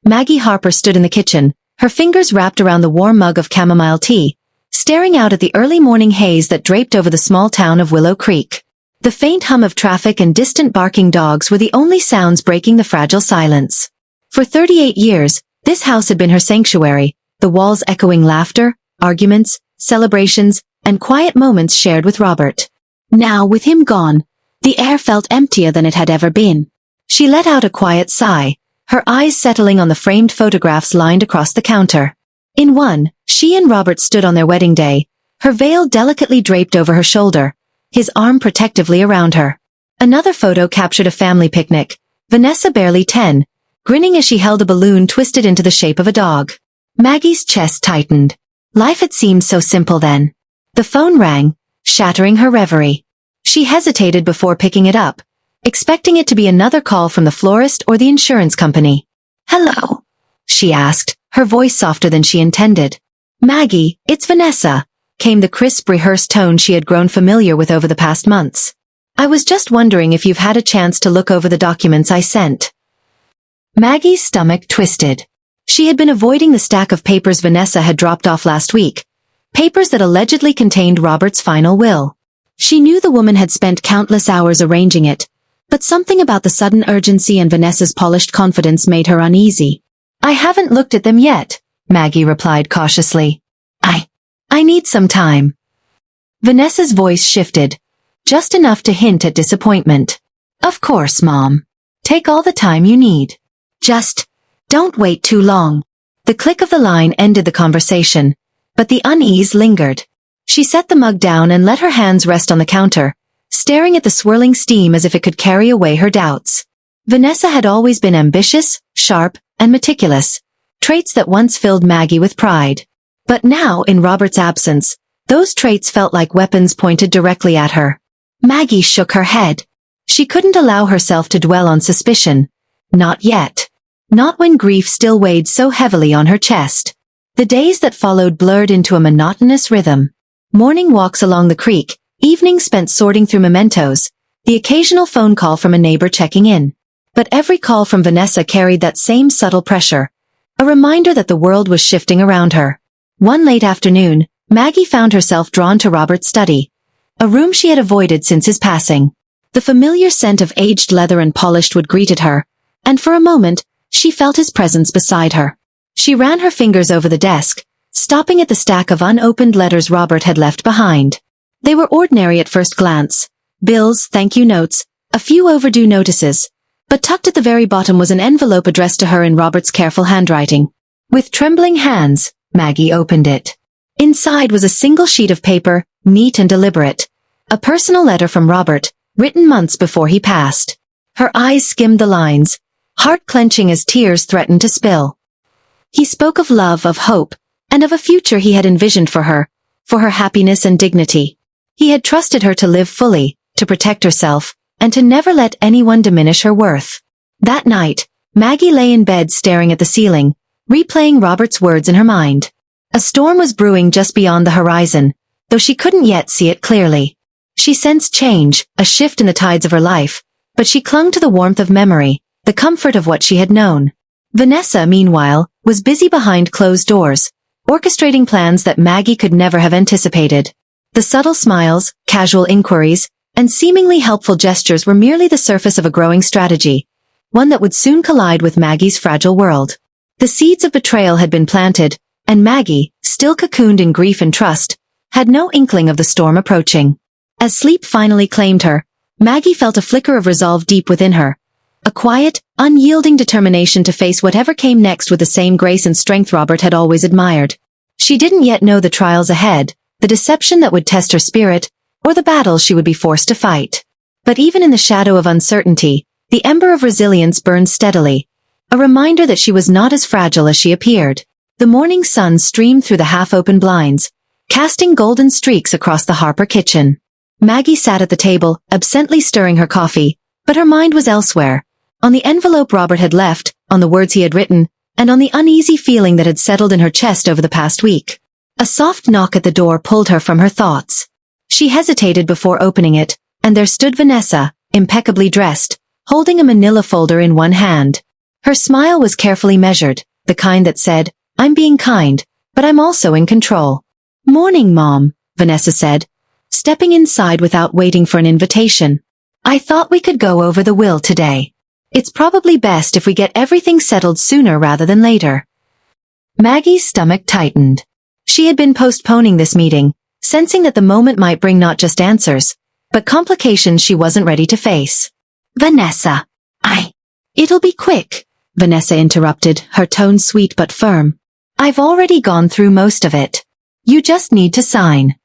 Maggie Harper stood in the kitchen, her fingers wrapped around the warm mug of chamomile tea, staring out at the early morning haze that draped over the small town of Willow Creek. The faint hum of traffic and distant barking dogs were the only sounds breaking the fragile silence. For 38 years, this house had been her sanctuary, the walls echoing laughter, arguments, celebrations, and quiet moments shared with Robert. Now, with him gone, the air felt emptier than it had ever been. She let out a quiet sigh, her eyes settling on the framed photographs lined across the counter. In one, she and Robert stood on their wedding day, her veil delicately draped over her shoulder, his arm protectively around her. Another photo captured a family picnic, Vanessa barely 10, grinning as she held a balloon twisted into the shape of a dog. Maggie's chest tightened. Life had seemed so simple then. The phone rang, shattering her reverie. She hesitated before picking it up, expecting it to be another call from the florist or the insurance company. "Hello?" she asked, her voice softer than she intended. "Maggie, it's Vanessa," came the crisp, rehearsed tone she had grown familiar with over the past months. "I was just wondering if you've had a chance to look over the documents I sent." Maggie's stomach twisted. She had been avoiding the stack of papers Vanessa had dropped off last week, papers that allegedly contained Robert's final will. She knew the woman had spent countless hours arranging it, but something about the sudden urgency and Vanessa's polished confidence made her uneasy. "I haven't looked at them yet," Maggie replied cautiously. I need some time." Vanessa's voice shifted, just enough to hint at disappointment. "Of course, Mom. Take all the time you need. Just don't wait too long." The click of the line ended the conversation, but the unease lingered. She set the mug down and let her hands rest on the counter, staring at the swirling steam as if it could carry away her doubts. Vanessa had always been ambitious, sharp, and meticulous, traits that once filled Maggie with pride. But now, in Robert's absence, those traits felt like weapons pointed directly at her. Maggie shook her head. She couldn't allow herself to dwell on suspicion. Not yet. Not when grief still weighed so heavily on her chest. The days that followed blurred into a monotonous rhythm. Morning walks along the creek, evenings spent sorting through mementos, the occasional phone call from a neighbor checking in. But every call from Vanessa carried that same subtle pressure, a reminder that the world was shifting around her. One late afternoon, Maggie found herself drawn to Robert's study, a room she had avoided since his passing. The familiar scent of aged leather and polished wood greeted her, and for a moment, she felt his presence beside her. She ran her fingers over the desk, stopping at the stack of unopened letters Robert had left behind. They were ordinary at first glance, bills, thank you notes, a few overdue notices, but tucked at the very bottom was an envelope addressed to her in Robert's careful handwriting. With trembling hands, Maggie opened it. Inside was a single sheet of paper, neat and deliberate. A personal letter from Robert, written months before he passed. Her eyes skimmed the lines, heart clenching as tears threatened to spill. He spoke of love, of hope, and of a future he had envisioned for her happiness and dignity. He had trusted her to live fully, to protect herself, and to never let anyone diminish her worth. That night, Maggie lay in bed staring at the ceiling, replaying Robert's words in her mind. A storm was brewing just beyond the horizon, though she couldn't yet see it clearly. She sensed change, a shift in the tides of her life, but she clung to the warmth of memory, the comfort of what she had known. Vanessa, meanwhile, was busy behind closed doors, orchestrating plans that Maggie could never have anticipated. The subtle smiles, casual inquiries, and seemingly helpful gestures were merely the surface of a growing strategy, one that would soon collide with Maggie's fragile world. The seeds of betrayal had been planted, and Maggie, still cocooned in grief and trust, had no inkling of the storm approaching. As sleep finally claimed her, Maggie felt a flicker of resolve deep within her, a quiet, unyielding determination to face whatever came next with the same grace and strength Robert had always admired. She didn't yet know the trials ahead, the deception that would test her spirit, or the battles she would be forced to fight. But even in the shadow of uncertainty, the ember of resilience burned steadily, a reminder that she was not as fragile as she appeared. The morning sun streamed through the half-open blinds, casting golden streaks across the Harper kitchen. Maggie sat at the table, absently stirring her coffee, but her mind was elsewhere, on the envelope Robert had left, on the words he had written, and on the uneasy feeling that had settled in her chest over the past week. A soft knock at the door pulled her from her thoughts. She hesitated before opening it, and there stood Vanessa, impeccably dressed, holding a manila folder in one hand. Her smile was carefully measured, the kind that said, "I'm being kind, but I'm also in control." "Morning, Mom," Vanessa said, stepping inside without waiting for an invitation. "I thought we could go over the will today. It's probably best if we get everything settled sooner rather than later." Maggie's stomach tightened. She had been postponing this meeting, sensing that the moment might bring not just answers, but complications she wasn't ready to face. "Vanessa, It'll be quick," Vanessa interrupted, her tone sweet but firm. "I've already gone through most of it. You just need to sign."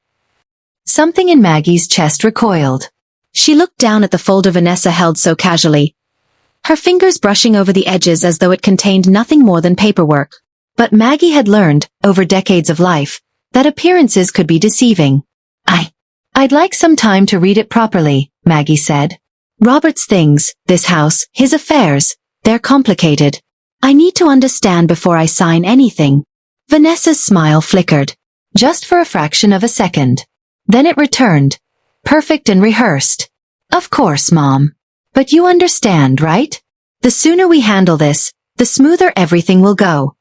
Something in Maggie's chest recoiled. She looked down at the folder Vanessa held so casually, her fingers brushing over the edges as though it contained nothing more than paperwork. But Maggie had learned, over decades of life, that appearances could be deceiving. I'd like some time to read it properly," Maggie said. "Robert's things, this house, his affairs, they're complicated. I need to understand before I sign anything." Vanessa's smile flickered, just for a fraction of a second. Then it returned, perfect and rehearsed. "Of course, Mom. But you understand, right? The sooner we handle this, the smoother everything will go."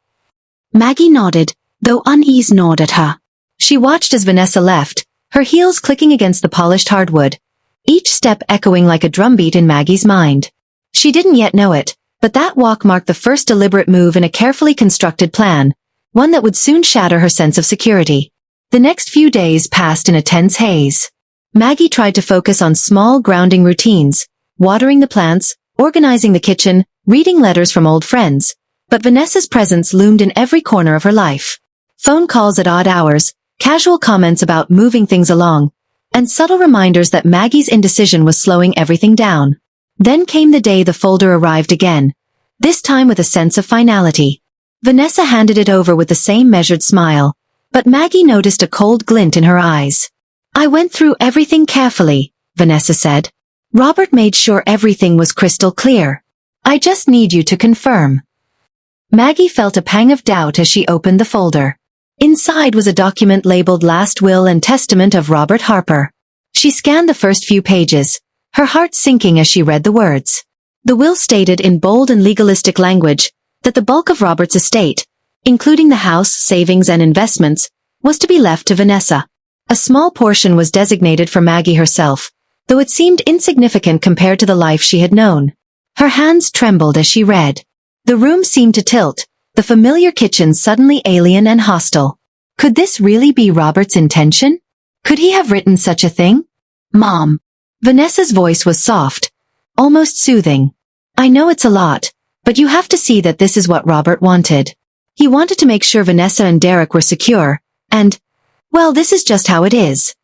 Maggie nodded, though unease gnawed at her. She watched as Vanessa left, her heels clicking against the polished hardwood, each step echoing like a drumbeat in Maggie's mind. She didn't yet know it, but that walk marked the first deliberate move in a carefully constructed plan, one that would soon shatter her sense of security. The next few days passed in a tense haze. Maggie tried to focus on small grounding routines, watering the plants, organizing the kitchen, reading letters from old friends, but Vanessa's presence loomed in every corner of her life. Phone calls at odd hours, casual comments about moving things along, and subtle reminders that Maggie's indecision was slowing everything down. Then came the day the folder arrived again, this time with a sense of finality. Vanessa handed it over with the same measured smile, but Maggie noticed a cold glint in her eyes. "I went through everything carefully," Vanessa said. "Robert made sure everything was crystal clear. I just need you to confirm." Maggie felt a pang of doubt as she opened the folder. Inside was a document labeled Last Will and Testament of Robert Harper. She scanned the first few pages, her heart sinking as she read the words. The will stated in bold and legalistic language that the bulk of Robert's estate, including the house, savings and investments, was to be left to Vanessa. A small portion was designated for Maggie herself, though it seemed insignificant compared to the life she had known. Her hands trembled as she read. The room seemed to tilt, the familiar kitchen suddenly alien and hostile. Could this really be Robert's intention? Could he have written such a thing? "Mom." Vanessa's voice was soft, almost soothing. "I know it's a lot, but you have to see that this is what Robert wanted. He wanted to make sure Vanessa and Derek were secure, and, well, this is just how it is."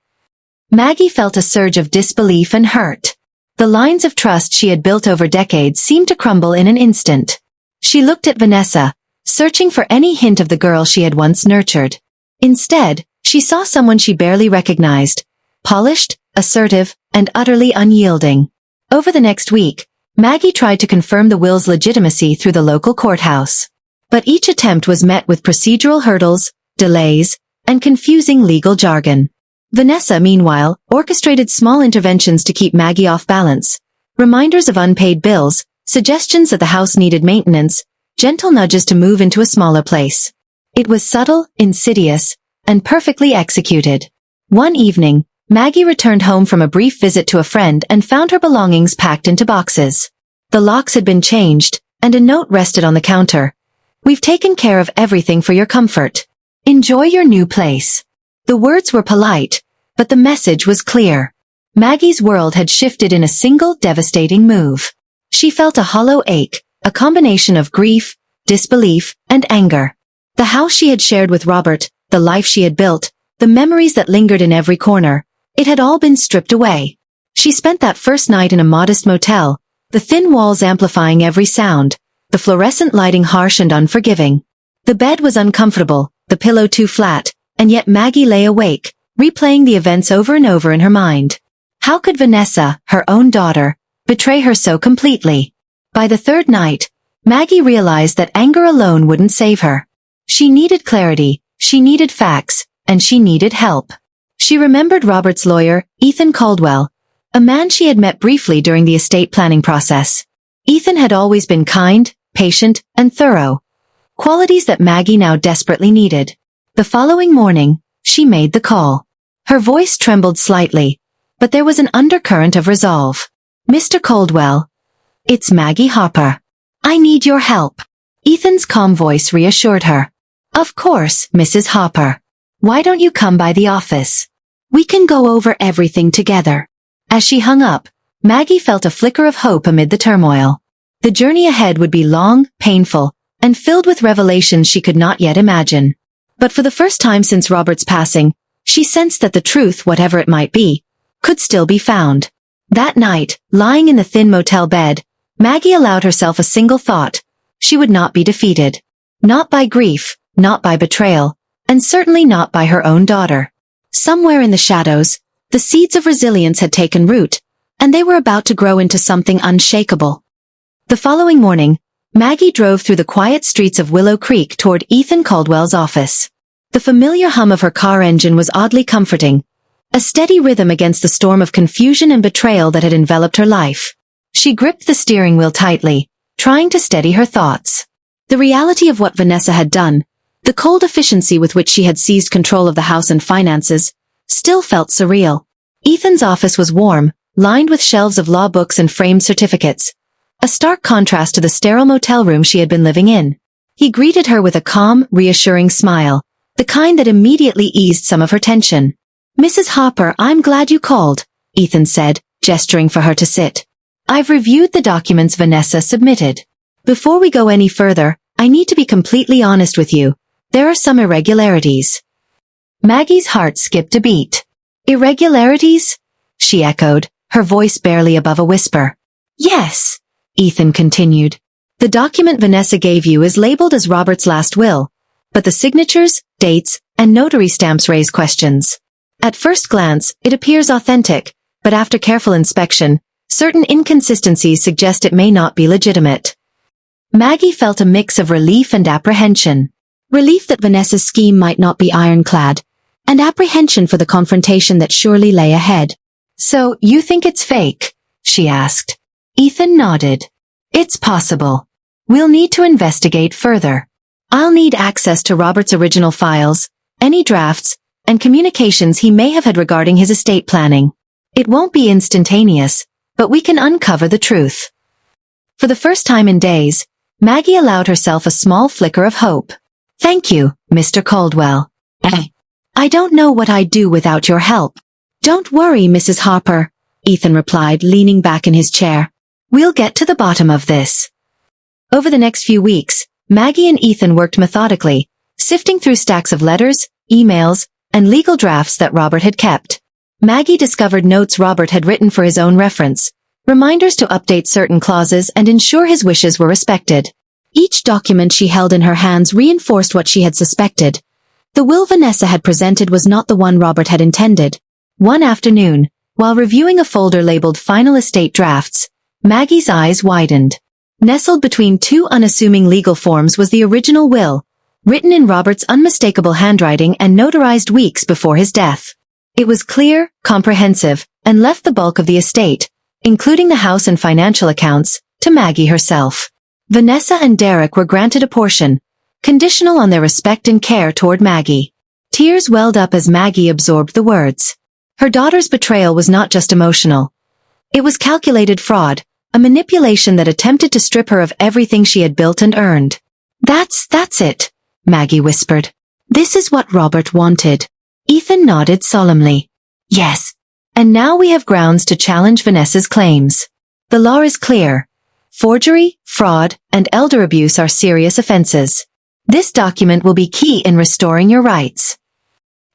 Maggie felt a surge of disbelief and hurt. The lines of trust she had built over decades seemed to crumble in an instant. She looked at Vanessa, searching for any hint of the girl she had once nurtured. Instead, she saw someone she barely recognized, polished, assertive, and utterly unyielding. Over the next week, Maggie tried to confirm the will's legitimacy through the local courthouse. But each attempt was met with procedural hurdles, delays, and confusing legal jargon. Vanessa, meanwhile, orchestrated small interventions to keep Maggie off balance. Reminders of unpaid bills, suggestions that the house needed maintenance, gentle nudges to move into a smaller place. It was subtle, insidious, and perfectly executed. One evening, Maggie returned home from a brief visit to a friend and found her belongings packed into boxes. The locks had been changed, and a note rested on the counter. "We've taken care of everything for your comfort. Enjoy your new place." The words were polite, but the message was clear. Maggie's world had shifted in a single devastating move. She felt a hollow ache, a combination of grief, disbelief, and anger. The house she had shared with Robert, the life she had built, the memories that lingered in every corner, it had all been stripped away. She spent that first night in a modest motel, the thin walls amplifying every sound, the fluorescent lighting harsh and unforgiving. The bed was uncomfortable, the pillow too flat, and yet Maggie lay awake, replaying the events over and over in her mind. How could Vanessa, her own daughter, betray her so completely? By the third night, Maggie realized that anger alone wouldn't save her. She needed clarity, she needed facts, and she needed help. She remembered Robert's lawyer, Ethan Caldwell, a man she had met briefly during the estate planning process. Ethan had always been kind, patient, and thorough. Qualities that Maggie now desperately needed. The following morning, she made the call. Her voice trembled slightly, but there was an undercurrent of resolve. "Mr. Caldwell, it's Maggie Hopper. I need your help." Ethan's calm voice reassured her. "Of course, Mrs. Hopper. Why don't you come by the office? We can go over everything together." As she hung up, Maggie felt a flicker of hope amid the turmoil. The journey ahead would be long, painful, and filled with revelations she could not yet imagine. But for the first time since Robert's passing, she sensed that the truth, whatever it might be, could still be found. That night, lying in the thin motel bed, Maggie allowed herself a single thought. She would not be defeated. Not by grief, not by betrayal, and certainly not by her own daughter. Somewhere in the shadows, the seeds of resilience had taken root, and they were about to grow into something unshakable. The following morning, Maggie drove through the quiet streets of Willow Creek toward Ethan Caldwell's office. The familiar hum of her car engine was oddly comforting, a steady rhythm against the storm of confusion and betrayal that had enveloped her life. She gripped the steering wheel tightly, trying to steady her thoughts. The reality of what Vanessa had done, the cold efficiency with which she had seized control of the house and finances, still felt surreal. Ethan's office was warm, lined with shelves of law books and framed certificates, a stark contrast to the sterile motel room she had been living in. He greeted her with a calm, reassuring smile, the kind that immediately eased some of her tension. "Mrs. Hopper, I'm glad you called," Ethan said, gesturing for her to sit. "I've reviewed the documents Vanessa submitted. Before we go any further, I need to be completely honest with you. There are some irregularities." Maggie's heart skipped a beat. "Irregularities?" she echoed, her voice barely above a whisper. "Yes," Ethan continued. "The document Vanessa gave you is labeled as Robert's last will, but the signatures, dates, and notary stamps raise questions. At first glance, it appears authentic, but after careful inspection, certain inconsistencies suggest it may not be legitimate." Maggie felt a mix of relief and apprehension. Relief that Vanessa's scheme might not be ironclad, and apprehension for the confrontation that surely lay ahead. "So, you think it's fake?" she asked. Ethan nodded. "It's possible. We'll need to investigate further. I'll need access to Robert's original files, any drafts, and communications he may have had regarding his estate planning. It won't be instantaneous, but we can uncover the truth." For the first time in days, Maggie allowed herself a small flicker of hope. "Thank you, Mr. Caldwell. I don't know what I'd do without your help." "Don't worry, Mrs. Hopper," Ethan replied, leaning back in his chair. "We'll get to the bottom of this." Over the next few weeks, Maggie and Ethan worked methodically, sifting through stacks of letters, emails, and legal drafts that Robert had kept. Maggie discovered notes Robert had written for his own reference, reminders to update certain clauses and ensure his wishes were respected. Each document she held in her hands reinforced what she had suspected. The will Vanessa had presented was not the one Robert had intended. One afternoon, while reviewing a folder labeled Final Estate Drafts, Maggie's eyes widened. Nestled between two unassuming legal forms was the original will, written in Robert's unmistakable handwriting and notarized weeks before his death. It was clear, comprehensive, and left the bulk of the estate, including the house and financial accounts, to Maggie herself. Vanessa and Derek were granted a portion, conditional on their respect and care toward Maggie. Tears welled up as Maggie absorbed the words. Her daughter's betrayal was not just emotional. It was calculated fraud, a manipulation that attempted to strip her of everything she had built and earned. That's it," Maggie whispered. "This is what Robert wanted." Ethan nodded solemnly. "Yes. And now we have grounds to challenge Vanessa's claims. The law is clear. Forgery, fraud, and elder abuse are serious offenses. This document will be key in restoring your rights."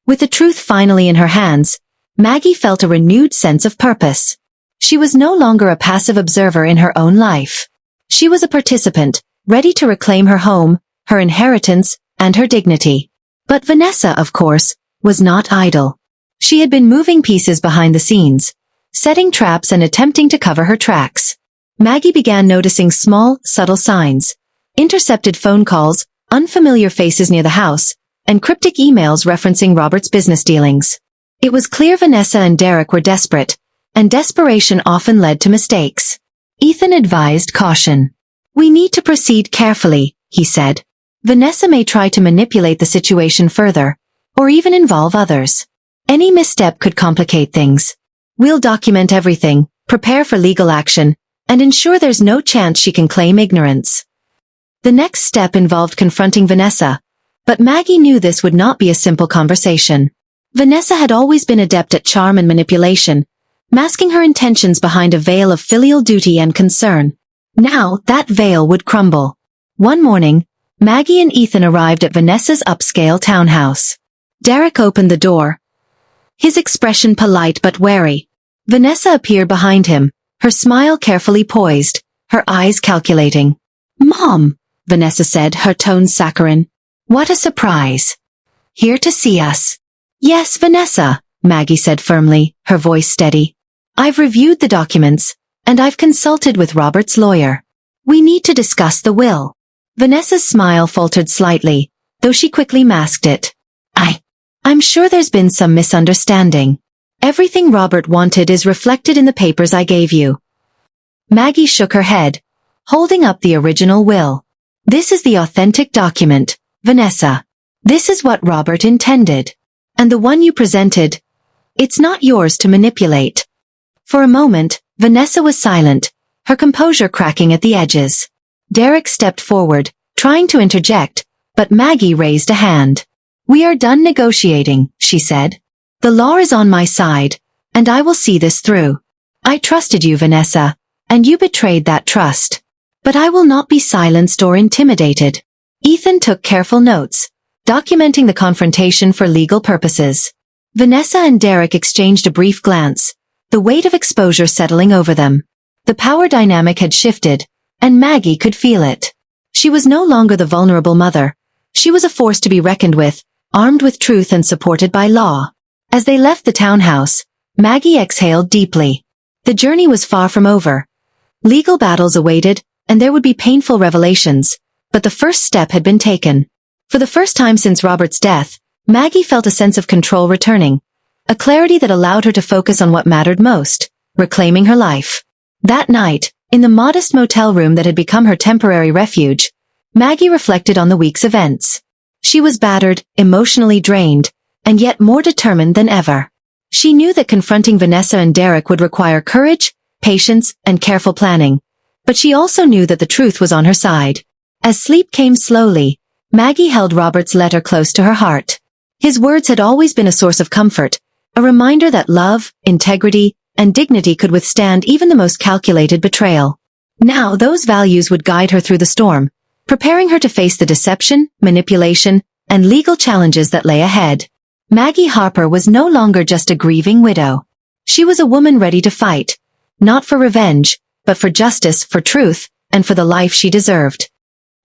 With the truth finally in her hands, Maggie felt a renewed sense of purpose. She was no longer a passive observer in her own life. She was a participant, ready to reclaim her home, her inheritance, and her dignity. But Vanessa, of course, was not idle. She had been moving pieces behind the scenes, setting traps and attempting to cover her tracks. Maggie began noticing small, subtle signs. Intercepted phone calls, unfamiliar faces near the house, and cryptic emails referencing Robert's business dealings. It was clear Vanessa and Derek were desperate, and desperation often led to mistakes. Ethan advised caution. "We need to proceed carefully," he said. "Vanessa may try to manipulate the situation further, or even involve others. Any misstep could complicate things. We'll document everything, prepare for legal action, and ensure there's no chance she can claim ignorance." The next step involved confronting Vanessa, but Maggie knew this would not be a simple conversation. Vanessa had always been adept at charm and manipulation, masking her intentions behind a veil of filial duty and concern. Now, that veil would crumble. One morning, Maggie and Ethan arrived at Vanessa's upscale townhouse. Derek opened the door, his expression polite but wary. Vanessa appeared behind him, her smile carefully poised, her eyes calculating. "Mom," Vanessa said, her tone saccharine. "What a surprise. Here to see us." "Yes, Vanessa," Maggie said firmly, her voice steady. "I've reviewed the documents, and I've consulted with Robert's lawyer. We need to discuss the will." Vanessa's smile faltered slightly, though she quickly masked it. I'm sure there's been some misunderstanding. Everything Robert wanted is reflected in the papers I gave you." Maggie shook her head, holding up the original will. "This is the authentic document, Vanessa. This is what Robert intended. And the one you presented, it's not yours to manipulate." For a moment, Vanessa was silent, her composure cracking at the edges. Derek stepped forward, trying to interject, but Maggie raised a hand. "We are done negotiating," she said. "The law is on my side, and I will see this through. I trusted you, Vanessa, and you betrayed that trust. But I will not be silenced or intimidated." Ethan took careful notes, documenting the confrontation for legal purposes. Vanessa and Derek exchanged a brief glance, the weight of exposure settling over them. The power dynamic had shifted, and Maggie could feel it. She was no longer the vulnerable mother. She was a force to be reckoned with, armed with truth and supported by law. As they left the townhouse, Maggie exhaled deeply. The journey was far from over. Legal battles awaited, and there would be painful revelations, but the first step had been taken. For the first time since Robert's death, Maggie felt a sense of control returning, a clarity that allowed her to focus on what mattered most, reclaiming her life. That night, in the modest motel room that had become her temporary refuge, Maggie reflected on the week's events. She was battered, emotionally drained, and yet more determined than ever. She knew that confronting Vanessa and Derek would require courage, patience, and careful planning. But she also knew that the truth was on her side. As sleep came slowly, Maggie held Robert's letter close to her heart. His words had always been a source of comfort, a reminder that love, integrity, and dignity could withstand even the most calculated betrayal. Now those values would guide her through the storm, preparing her to face the deception, manipulation, and legal challenges that lay ahead. Maggie Harper was no longer just a grieving widow. She was a woman ready to fight, not for revenge, but for justice, for truth, and for the life she deserved.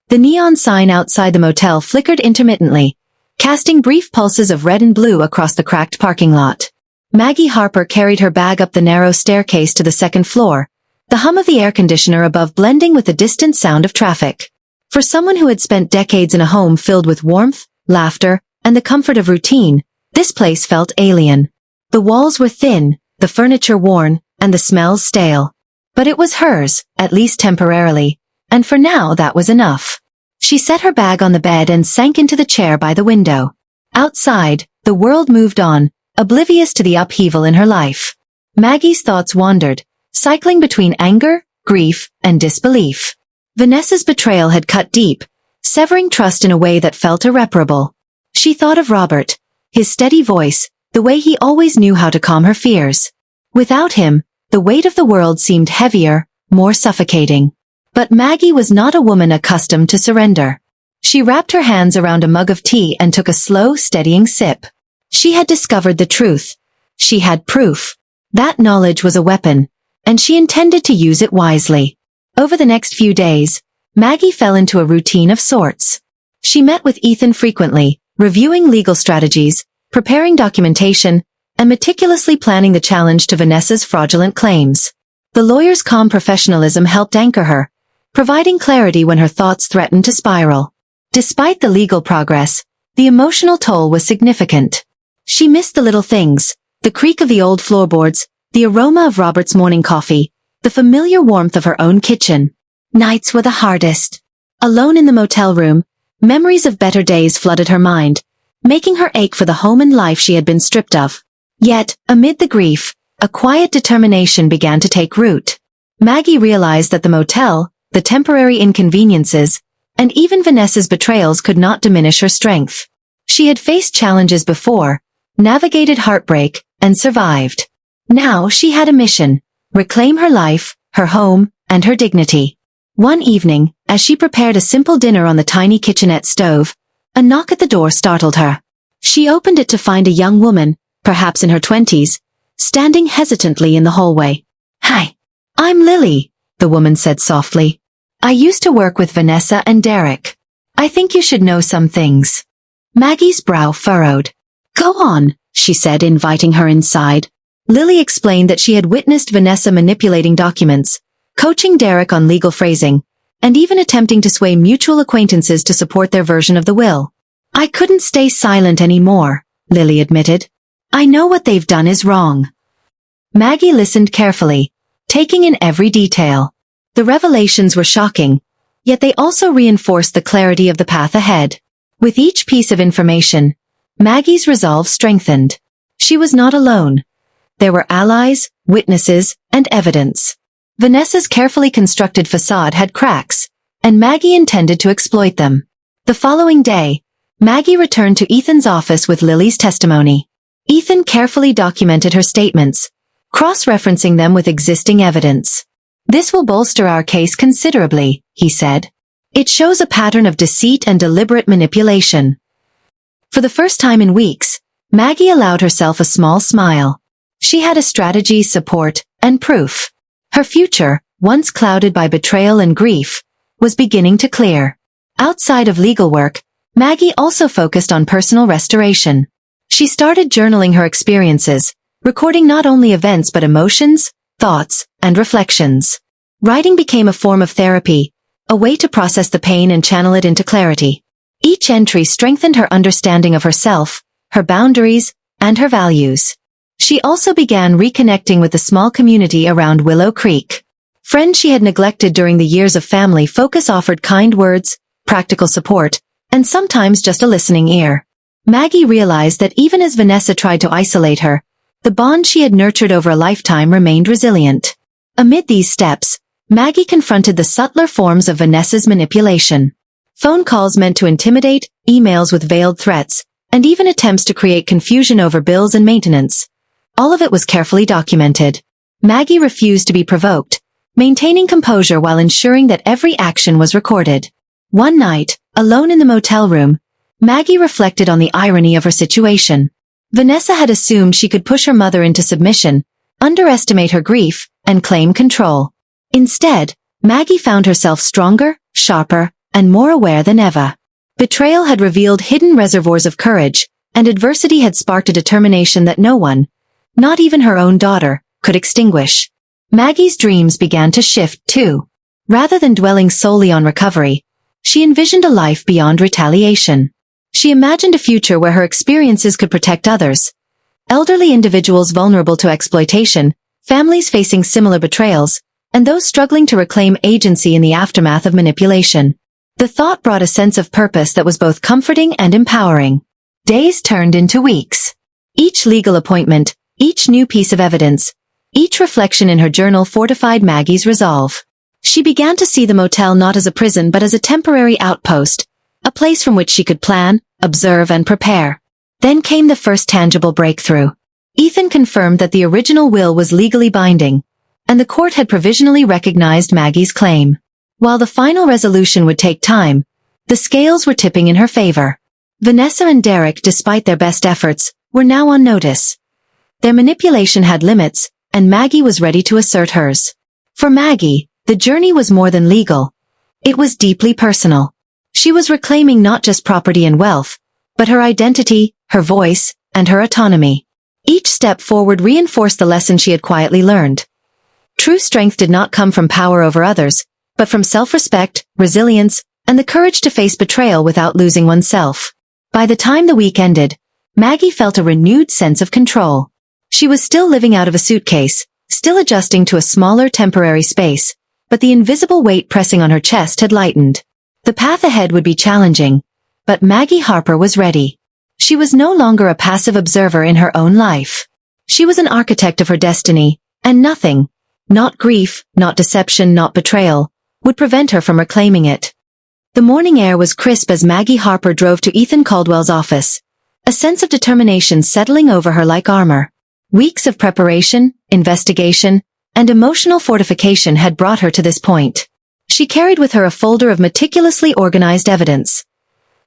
The neon sign outside the motel flickered intermittently, casting brief pulses of red and blue across the cracked parking lot. Maggie Harper carried her bag up the narrow staircase to the second floor, the hum of the air conditioner above blending with the distant sound of traffic. For someone who had spent decades in a home filled with warmth, laughter, and the comfort of routine, this place felt alien. The walls were thin, the furniture worn, and the smells stale. But it was hers, at least temporarily, and for now that was enough. She set her bag on the bed and sank into the chair by the window. Outside, the world moved on, oblivious to the upheaval in her life. Maggie's thoughts wandered, cycling between anger, grief, and disbelief. Vanessa's betrayal had cut deep, severing trust in a way that felt irreparable. She thought of Robert, his steady voice, the way he always knew how to calm her fears. Without him, the weight of the world seemed heavier, more suffocating. But Maggie was not a woman accustomed to surrender. She wrapped her hands around a mug of tea and took a slow, steadying sip. She had discovered the truth. She had proof. That knowledge was a weapon, and she intended to use it wisely. Over the next few days, Maggie fell into a routine of sorts. She met with Ethan frequently, reviewing legal strategies, preparing documentation, and meticulously planning the challenge to Vanessa's fraudulent claims. The lawyer's calm professionalism helped anchor her, providing clarity when her thoughts threatened to spiral. Despite the legal progress, the emotional toll was significant. She missed the little things, the creak of the old floorboards, the aroma of Robert's morning coffee, the familiar warmth of her own kitchen. Nights were the hardest. Alone in the motel room, memories of better days flooded her mind, making her ache for the home and life she had been stripped of. Yet, amid the grief, a quiet determination began to take root. Maggie realized that the motel, the temporary inconveniences, and even Vanessa's betrayals could not diminish her strength. She had faced challenges before, navigated heartbreak, and survived. Now she had a mission: reclaim her life, her home, and her dignity. One evening, as she prepared a simple dinner on the tiny kitchenette stove, a knock at the door startled her. She opened it to find a young woman, perhaps in her 20s, standing hesitantly in the hallway. "Hi, I'm Lily," the woman said softly. "I used to work with Vanessa and Derek. I think you should know some things." Maggie's brow furrowed. "Go on," she said, inviting her inside. Lily explained that she had witnessed Vanessa manipulating documents, coaching Derek on legal phrasing, and even attempting to sway mutual acquaintances to support their version of the will. "I couldn't stay silent anymore," Lily admitted. "I know what they've done is wrong." Maggie listened carefully, taking in every detail. The revelations were shocking, yet they also reinforced the clarity of the path ahead. With each piece of information, Maggie's resolve strengthened. She was not alone. There were allies, witnesses, and evidence. Vanessa's carefully constructed facade had cracks, and Maggie intended to exploit them. The following day, Maggie returned to Ethan's office with Lily's testimony. Ethan carefully documented her statements, cross-referencing them with existing evidence. "This will bolster our case considerably," he said. "It shows a pattern of deceit and deliberate manipulation." For the first time in weeks, Maggie allowed herself a small smile. She had a strategy, support, and proof. Her future, once clouded by betrayal and grief, was beginning to clear. Outside of legal work, Maggie also focused on personal restoration. She started journaling her experiences, recording not only events but emotions, thoughts, and reflections. Writing became a form of therapy, a way to process the pain and channel it into clarity. Each entry strengthened her understanding of herself, her boundaries, and her values. She also began reconnecting with the small community around Willow Creek. Friends she had neglected during the years of family focus offered kind words, practical support, and sometimes just a listening ear. Maggie realized that even as Vanessa tried to isolate her, the bond she had nurtured over a lifetime remained resilient. Amid these steps, Maggie confronted the subtler forms of Vanessa's manipulation. Phone calls meant to intimidate, emails with veiled threats, and even attempts to create confusion over bills and maintenance. All of it was carefully documented. Maggie refused to be provoked, maintaining composure while ensuring that every action was recorded. One night, alone in the motel room, Maggie reflected on the irony of her situation. Vanessa had assumed she could push her mother into submission, underestimate her grief, and claim control. Instead, Maggie found herself stronger, sharper, and more aware than ever. Betrayal had revealed hidden reservoirs of courage, and adversity had sparked a determination that no one, not even her own daughter, could extinguish. Maggie's dreams began to shift, too. Rather than dwelling solely on recovery, she envisioned a life beyond retaliation. She imagined a future where her experiences could protect others. Elderly individuals vulnerable to exploitation, families facing similar betrayals, and those struggling to reclaim agency in the aftermath of manipulation. The thought brought a sense of purpose that was both comforting and empowering. Days turned into weeks. Each legal appointment, each new piece of evidence, each reflection in her journal fortified Maggie's resolve. She began to see the motel not as a prison but as a temporary outpost, a place from which she could plan, observe, and prepare. Then came the first tangible breakthrough. Ethan confirmed that the original will was legally binding, and the court had provisionally recognized Maggie's claim. While the final resolution would take time, the scales were tipping in her favor. Vanessa and Derek, despite their best efforts, were now on notice. Their manipulation had limits, and Maggie was ready to assert hers. For Maggie, the journey was more than legal. It was deeply personal. She was reclaiming not just property and wealth, but her identity, her voice, and her autonomy. Each step forward reinforced the lesson she had quietly learned. True strength did not come from power over others, but from self-respect, resilience, and the courage to face betrayal without losing oneself. By the time the week ended, Maggie felt a renewed sense of control. She was still living out of a suitcase, still adjusting to a smaller temporary space, but the invisible weight pressing on her chest had lightened. The path ahead would be challenging, but Maggie Harper was ready. She was no longer a passive observer in her own life. She was an architect of her destiny, and nothing, not grief, not deception, not betrayal, would prevent her from reclaiming it. The morning air was crisp as Maggie Harper drove to Ethan Caldwell's office, a sense of determination settling over her like armor. Weeks of preparation, investigation, and emotional fortification had brought her to this point. She carried with her a folder of meticulously organized evidence.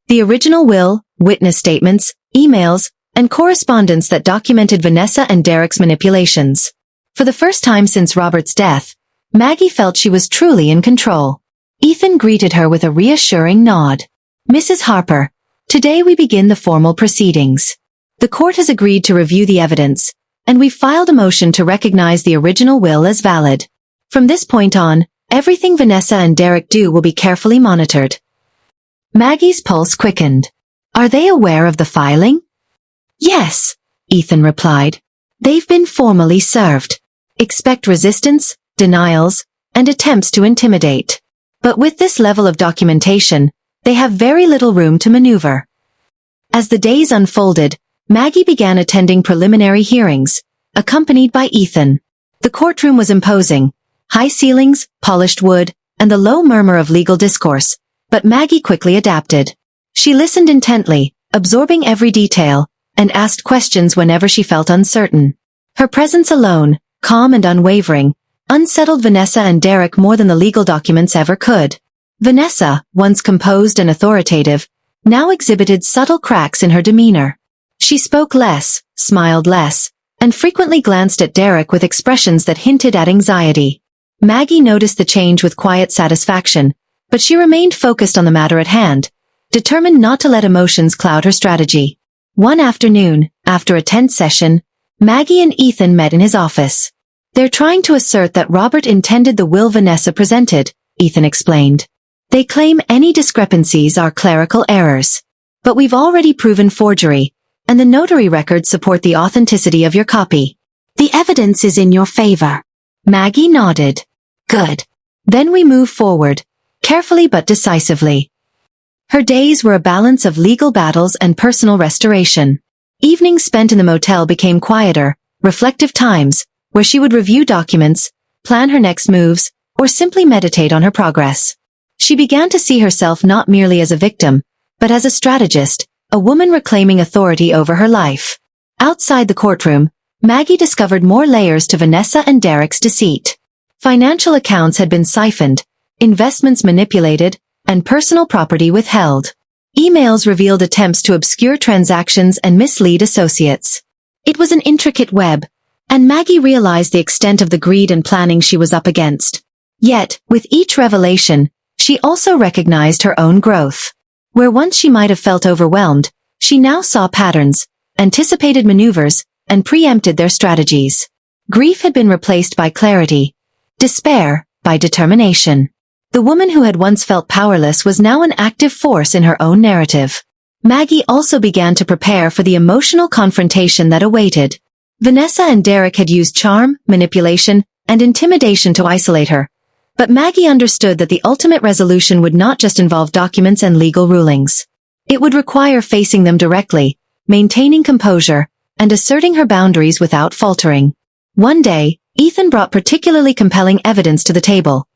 The original will, witness statements, emails, and correspondence that documented Vanessa and Derek's manipulations. For the first time since Robert's death, Maggie felt she was truly in control. Ethan greeted her with a reassuring nod. "Mrs. Harper, today we begin the formal proceedings. The court has agreed to review the evidence, and we've filed a motion to recognize the original will as valid. From this point on, everything Vanessa and Derek do will be carefully monitored." Maggie's pulse quickened. "Are they aware of the filing?" "Yes," Ethan replied. "They've been formally served. Expect resistance, denials, and attempts to intimidate. But with this level of documentation, they have very little room to maneuver." As the days unfolded, Maggie began attending preliminary hearings, accompanied by Ethan. The courtroom was imposing, high ceilings, polished wood, and the low murmur of legal discourse, but Maggie quickly adapted. She listened intently, absorbing every detail, and asked questions whenever she felt uncertain. Her presence alone, calm and unwavering, unsettled Vanessa and Derek more than the legal documents ever could. Vanessa, once composed and authoritative, now exhibited subtle cracks in her demeanor. She spoke less, smiled less, and frequently glanced at Derek with expressions that hinted at anxiety. Maggie noticed the change with quiet satisfaction, but she remained focused on the matter at hand, determined not to let emotions cloud her strategy. One afternoon, after a tense session, Maggie and Ethan met in his office. "They're trying to assert that Robert intended the will Vanessa presented," Ethan explained. "They claim any discrepancies are clerical errors. But we've already proven forgery, and the notary records support the authenticity of your copy. The evidence is in your favor." Maggie nodded. "Good. Then we move forward, carefully but decisively." Her days were a balance of legal battles and personal restoration. Evenings spent in the motel became quieter, reflective times, where she would review documents, plan her next moves, or simply meditate on her progress. She began to see herself not merely as a victim, but as a strategist, a woman reclaiming authority over her life. Outside the courtroom, Maggie discovered more layers to Vanessa and Derek's deceit. Financial accounts had been siphoned, investments manipulated, and personal property withheld. Emails revealed attempts to obscure transactions and mislead associates. It was an intricate web, and Maggie realized the extent of the greed and planning she was up against. Yet, with each revelation, she also recognized her own growth. Where once she might have felt overwhelmed, she now saw patterns, anticipated maneuvers, and preempted their strategies. Grief had been replaced by clarity. Despair, by determination. The woman who had once felt powerless was now an active force in her own narrative. Maggie also began to prepare for the emotional confrontation that awaited. Vanessa and Derek had used charm, manipulation, and intimidation to isolate her. But Maggie understood that the ultimate resolution would not just involve documents and legal rulings. It would require facing them directly, maintaining composure, and asserting her boundaries without faltering. One day, Ethan brought particularly compelling evidence to the table.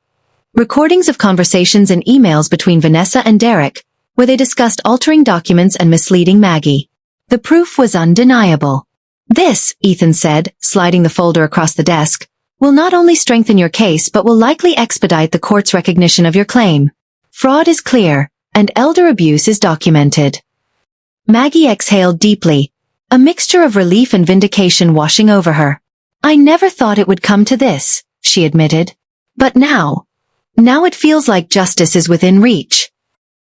Recordings of conversations and emails between Vanessa and Derek, where they discussed altering documents and misleading Maggie. The proof was undeniable. "This," Ethan said, sliding the folder across the desk, "will not only strengthen your case but will likely expedite the court's recognition of your claim. Fraud is clear, and elder abuse is documented." Maggie exhaled deeply, a mixture of relief and vindication washing over her. "I never thought it would come to this," she admitted. "But now it feels like justice is within reach."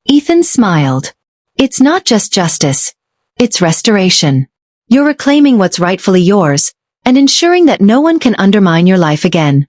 Ethan smiled. "It's not just justice. It's restoration. You're reclaiming what's rightfully yours, and ensuring that no one can undermine your life again."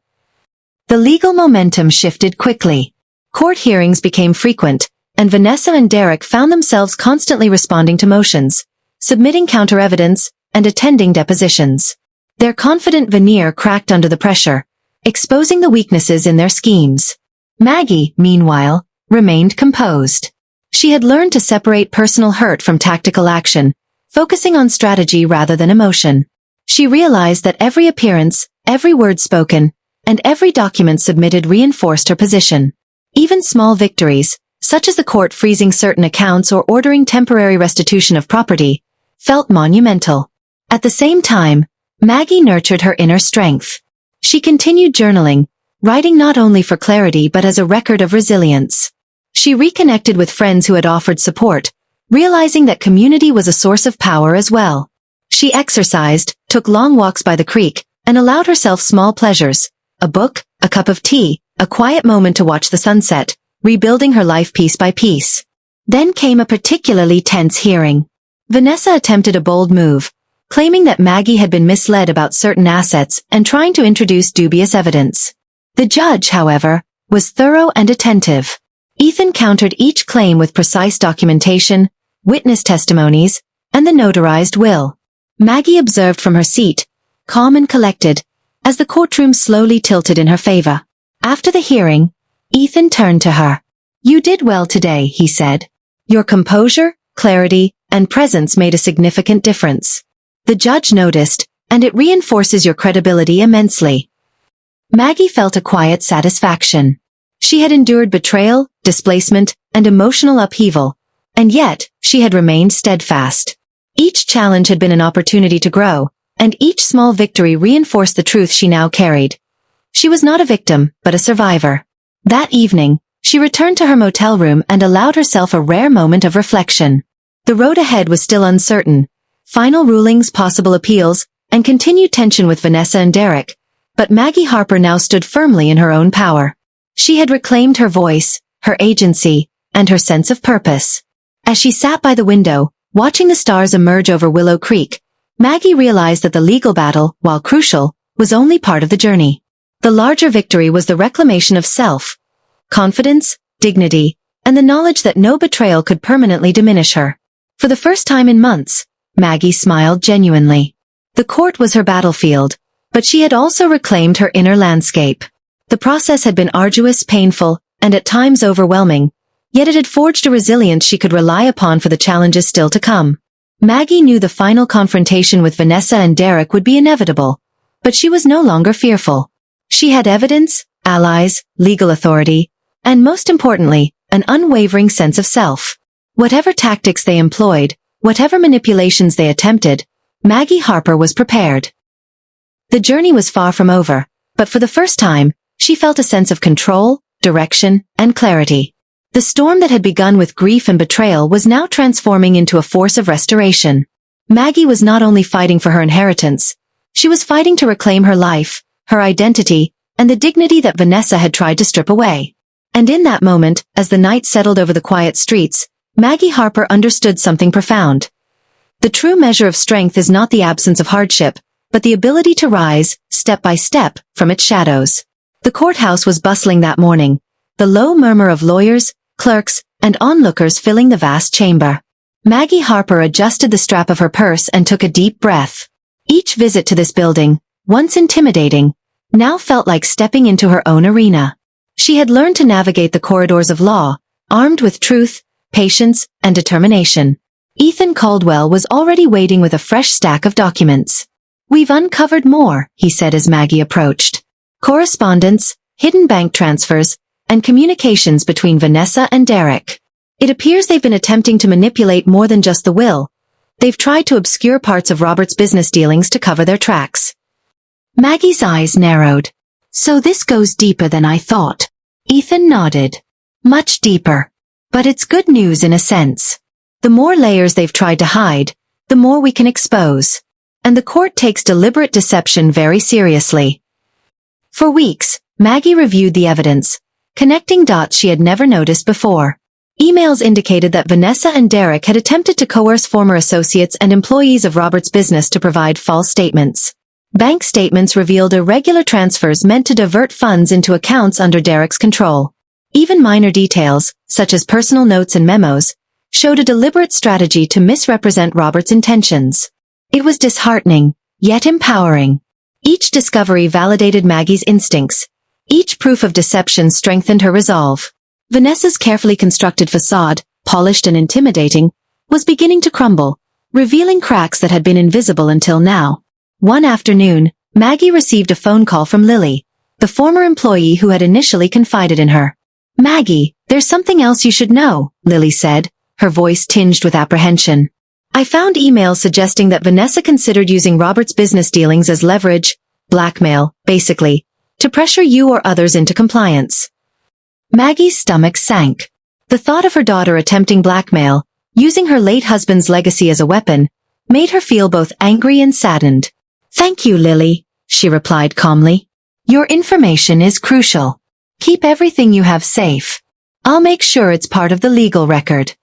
The legal momentum shifted quickly. Court hearings became frequent, and Vanessa and Derek found themselves constantly responding to motions, submitting counter-evidence, and attending depositions. Their confident veneer cracked under the pressure, exposing the weaknesses in their schemes. Maggie, meanwhile, remained composed. She had learned to separate personal hurt from tactical action, focusing on strategy rather than emotion. She realized that every appearance, every word spoken, and every document submitted reinforced her position. Even small victories, such as the court freezing certain accounts or ordering temporary restitution of property, felt monumental. At the same time, Maggie nurtured her inner strength. She continued journaling, writing not only for clarity but as a record of resilience. She reconnected with friends who had offered support, realizing that community was a source of power as well. She exercised, took long walks by the creek, and allowed herself small pleasures, a book, a cup of tea, a quiet moment to watch the sunset, rebuilding her life piece by piece. Then came a particularly tense hearing. Vanessa attempted a bold move, claiming that Maggie had been misled about certain assets and trying to introduce dubious evidence. The judge, however, was thorough and attentive. Ethan countered each claim with precise documentation, witness testimonies, and the notarized will. Maggie observed from her seat, calm and collected, as the courtroom slowly tilted in her favor. After the hearing, Ethan turned to her. "You did well today," he said. "Your composure, clarity, and presence made a significant difference." The judge noticed, and it reinforces your credibility immensely. Maggie felt a quiet satisfaction. She had endured betrayal, displacement, and emotional upheaval, and yet, she had remained steadfast. Each challenge had been an opportunity to grow, and each small victory reinforced the truth she now carried. She was not a victim, but a survivor. That evening, she returned to her motel room and allowed herself a rare moment of reflection. The road ahead was still uncertain. Final rulings, possible appeals, and continued tension with Vanessa and Derek, but Maggie Harper now stood firmly in her own power. She had reclaimed her voice, her agency, and her sense of purpose. As she sat by the window, watching the stars emerge over Willow Creek, Maggie realized that the legal battle, while crucial, was only part of the journey. The larger victory was the reclamation of self, confidence, dignity, and the knowledge that no betrayal could permanently diminish her. For the first time in months, Maggie smiled genuinely. The court was her battlefield, but she had also reclaimed her inner landscape. The process had been arduous, painful, and at times overwhelming, yet it had forged a resilience she could rely upon for the challenges still to come. Maggie knew the final confrontation with Vanessa and Derek would be inevitable, but she was no longer fearful. She had evidence, allies, legal authority, and most importantly, an unwavering sense of self. Whatever tactics they employed, whatever manipulations they attempted, Maggie Harper was prepared. The journey was far from over, but for the first time, she felt a sense of control, direction, and clarity. The storm that had begun with grief and betrayal was now transforming into a force of restoration. Maggie was not only fighting for her inheritance, she was fighting to reclaim her life, her identity, and the dignity that Vanessa had tried to strip away. And in that moment, as the night settled over the quiet streets, Maggie Harper understood something profound. The true measure of strength is not the absence of hardship, but the ability to rise, step by step, from its shadows. The courthouse was bustling that morning, the low murmur of lawyers, clerks, and onlookers filling the vast chamber. Maggie Harper adjusted the strap of her purse and took a deep breath. Each visit to this building, once intimidating, now felt like stepping into her own arena. She had learned to navigate the corridors of law, armed with truth, patience, and determination. Ethan Caldwell was already waiting with a fresh stack of documents. "We've uncovered more," he said as Maggie approached. Correspondence, hidden bank transfers, and communications between Vanessa and Derek. "It appears they've been attempting to manipulate more than just the will. They've tried to obscure parts of Robert's business dealings to cover their tracks." Maggie's eyes narrowed. "So this goes deeper than I thought." Ethan nodded. "Much deeper. But it's good news in a sense. The more layers they've tried to hide, the more we can expose. And the court takes deliberate deception very seriously." For weeks, Maggie reviewed the evidence, connecting dots she had never noticed before. Emails indicated that Vanessa and Derek had attempted to coerce former associates and employees of Robert's business to provide false statements. Bank statements revealed irregular transfers meant to divert funds into accounts under Derek's control. Even minor details, such as personal notes and memos, showed a deliberate strategy to misrepresent Robert's intentions. It was disheartening, yet empowering. Each discovery validated Maggie's instincts. Each proof of deception strengthened her resolve. Vanessa's carefully constructed facade, polished and intimidating, was beginning to crumble, revealing cracks that had been invisible until now. One afternoon, Maggie received a phone call from Lily, the former employee who had initially confided in her. "Maggie, there's something else you should know," Lily said, her voice tinged with apprehension. "I found emails suggesting that Vanessa considered using Robert's business dealings as leverage, blackmail, basically, to pressure you or others into compliance." Maggie's stomach sank. The thought of her daughter attempting blackmail, using her late husband's legacy as a weapon, made her feel both angry and saddened. "Thank you, Lily," she replied calmly. "Your information is crucial. Keep everything you have safe. I'll make sure it's part of the legal record."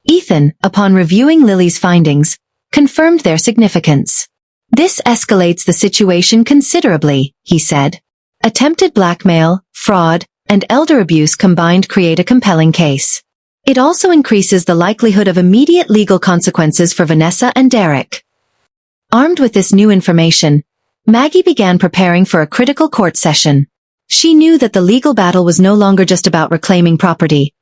Ethan, upon reviewing Lily's findings, confirmed their significance. "This escalates the situation considerably," he said. "Attempted blackmail, fraud, and elder abuse combined create a compelling case. It also increases the likelihood of immediate legal consequences for Vanessa and Derek." Armed with this new information, Maggie began preparing for a critical court session. She knew that the legal battle was no longer just about reclaiming property.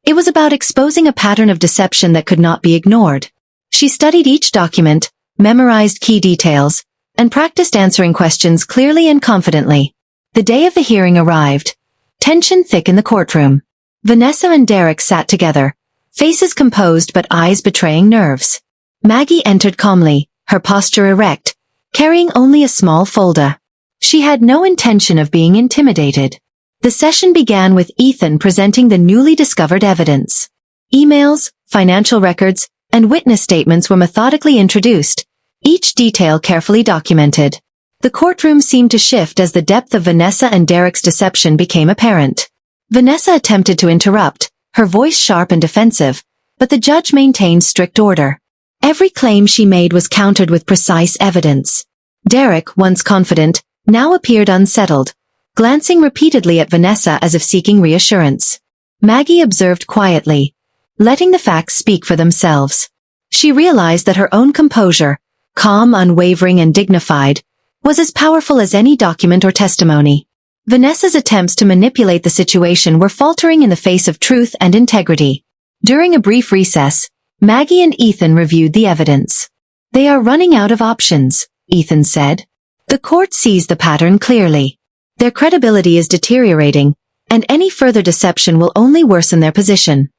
It was about exposing a pattern of deception that could not be ignored. She studied each document, memorized key details, and practiced answering questions clearly and confidently. The day of the hearing arrived. Tension thick in the courtroom. Vanessa and Derek sat together, faces composed but eyes betraying nerves. Maggie entered calmly, her posture erect, carrying only a small folder. She had no intention of being intimidated. The session began with Ethan presenting the newly discovered evidence. Emails, financial records, and witness statements were methodically introduced, each detail carefully documented. The courtroom seemed to shift as the depth of Vanessa and Derek's deception became apparent. Vanessa attempted to interrupt, her voice sharp and defensive, but the judge maintained strict order. Every claim she made was countered with precise evidence. Derek, once confident, now appeared unsettled, glancing repeatedly at Vanessa as if seeking reassurance. Maggie observed quietly, letting the facts speak for themselves. She realized that her own composure, calm, unwavering, and dignified, was as powerful as any document or testimony. Vanessa's attempts to manipulate the situation were faltering in the face of truth and integrity. During a brief recess, Maggie and Ethan reviewed the evidence. "They are running out of options," Ethan said. "The court sees the pattern clearly. Their credibility is deteriorating, and any further deception will only worsen their position."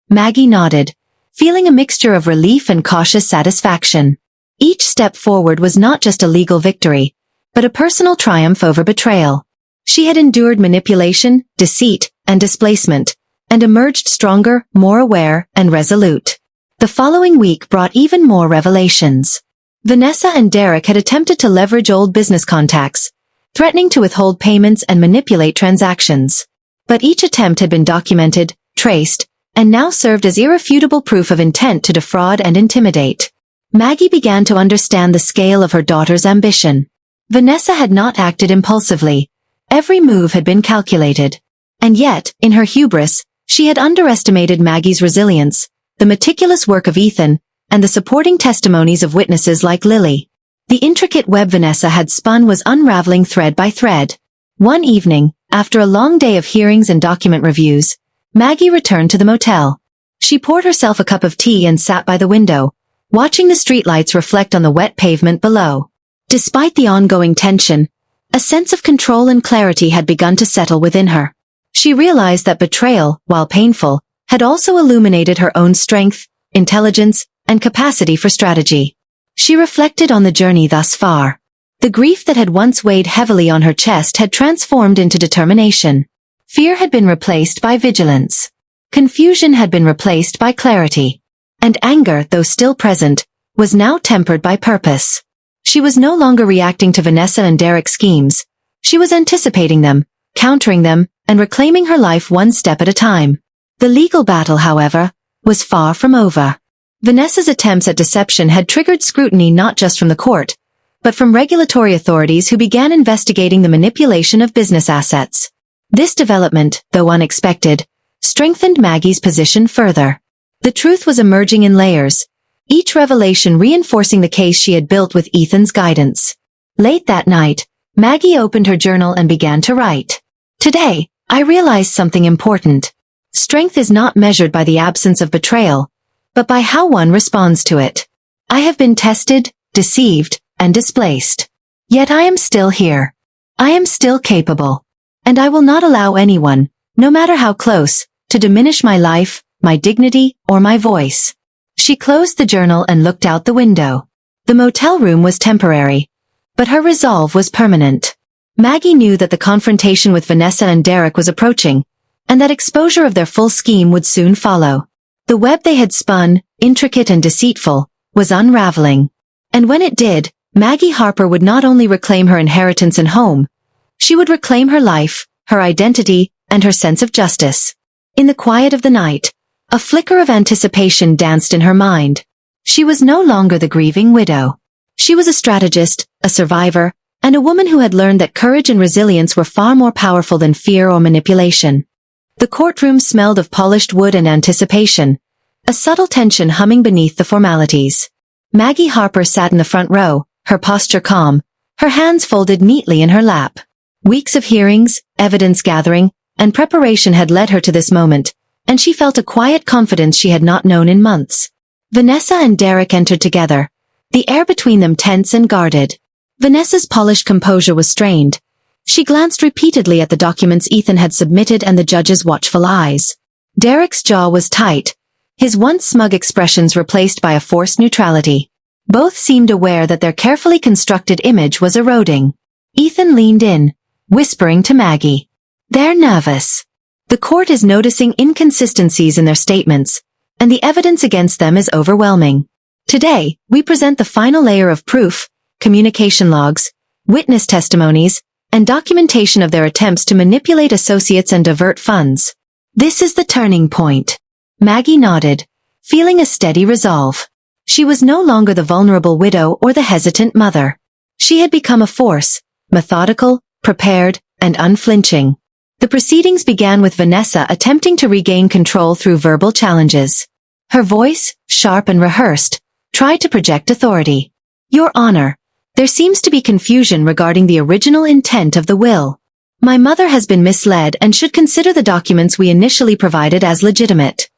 Maggie nodded, feeling a mixture of relief and cautious satisfaction. Each step forward was not just a legal victory, but a personal triumph over betrayal. She had endured manipulation, deceit, and displacement, and emerged stronger, more aware, and resolute. The following week brought even more revelations. Vanessa and Derek had attempted to leverage old business contacts, threatening to withhold payments and manipulate transactions. But each attempt had been documented, traced, and now served as irrefutable proof of intent to defraud and intimidate. Maggie began to understand the scale of her daughter's ambition. Vanessa had not acted impulsively. Every move had been calculated. And yet, in her hubris, she had underestimated Maggie's resilience, the meticulous work of Ethan, and the supporting testimonies of witnesses like Lily. The intricate web Vanessa had spun was unraveling thread by thread. One evening, after a long day of hearings and document reviews, Maggie returned to the motel. She poured herself a cup of tea and sat by the window, watching the streetlights reflect on the wet pavement below. Despite the ongoing tension, a sense of control and clarity had begun to settle within her. She realized that betrayal, while painful, had also illuminated her own strength, intelligence, and capacity for strategy. She reflected on the journey thus far. The grief that had once weighed heavily on her chest had transformed into determination. Fear had been replaced by vigilance. Confusion had been replaced by clarity. And anger, though still present, was now tempered by purpose. She was no longer reacting to Vanessa and Derek's schemes. She was anticipating them, countering them, and reclaiming her life one step at a time. The legal battle, however, was far from over. Vanessa's attempts at deception had triggered scrutiny not just from the court, but from regulatory authorities who began investigating the manipulation of business assets. This development, though unexpected, strengthened Maggie's position further. The truth was emerging in layers, each revelation reinforcing the case she had built with Ethan's guidance. Late that night, Maggie opened her journal and began to write. Today, I realized something important. Strength is not measured by the absence of betrayal, but by how one responds to it. I have been tested, deceived, and displaced. Yet I am still here. I am still capable. And I will not allow anyone, no matter how close, to diminish my life, my dignity, or my voice. She closed the journal and looked out the window. The motel room was temporary, but her resolve was permanent. Maggie knew that the confrontation with Vanessa and Derek was approaching, and that exposure of their full scheme would soon follow. The web they had spun, intricate and deceitful, was unraveling. And when it did, Maggie Harper would not only reclaim her inheritance and home, she would reclaim her life, her identity, and her sense of justice. In the quiet of the night, a flicker of anticipation danced in her mind. She was no longer the grieving widow. She was a strategist, a survivor, and a woman who had learned that courage and resilience were far more powerful than fear or manipulation. The courtroom smelled of polished wood and anticipation, a subtle tension humming beneath the formalities. Maggie Harper sat in the front row, her posture calm, her hands folded neatly in her lap. Weeks of hearings, evidence gathering, and preparation had led her to this moment, and she felt a quiet confidence she had not known in months. Vanessa and Derek entered together, the air between them tense and guarded. Vanessa's polished composure was strained. She glanced repeatedly at the documents Ethan had submitted and the judge's watchful eyes. Derek's jaw was tight, his once smug expressions replaced by a forced neutrality. Both seemed aware that their carefully constructed image was eroding. Ethan leaned in, whispering to Maggie. They're nervous. The court is noticing inconsistencies in their statements, and the evidence against them is overwhelming. Today, we present the final layer of proof, communication logs, witness testimonies, and documentation of their attempts to manipulate associates and divert funds. This is the turning point. Maggie nodded, feeling a steady resolve. She was no longer the vulnerable widow or the hesitant mother. She had become a force, methodical, prepared, and unflinching. The proceedings began with Vanessa attempting to regain control through verbal challenges. Her voice, sharp and rehearsed, tried to project authority. Your Honor, there seems to be confusion regarding the original intent of the will. My mother has been misled and should consider the documents we initially provided as legitimate.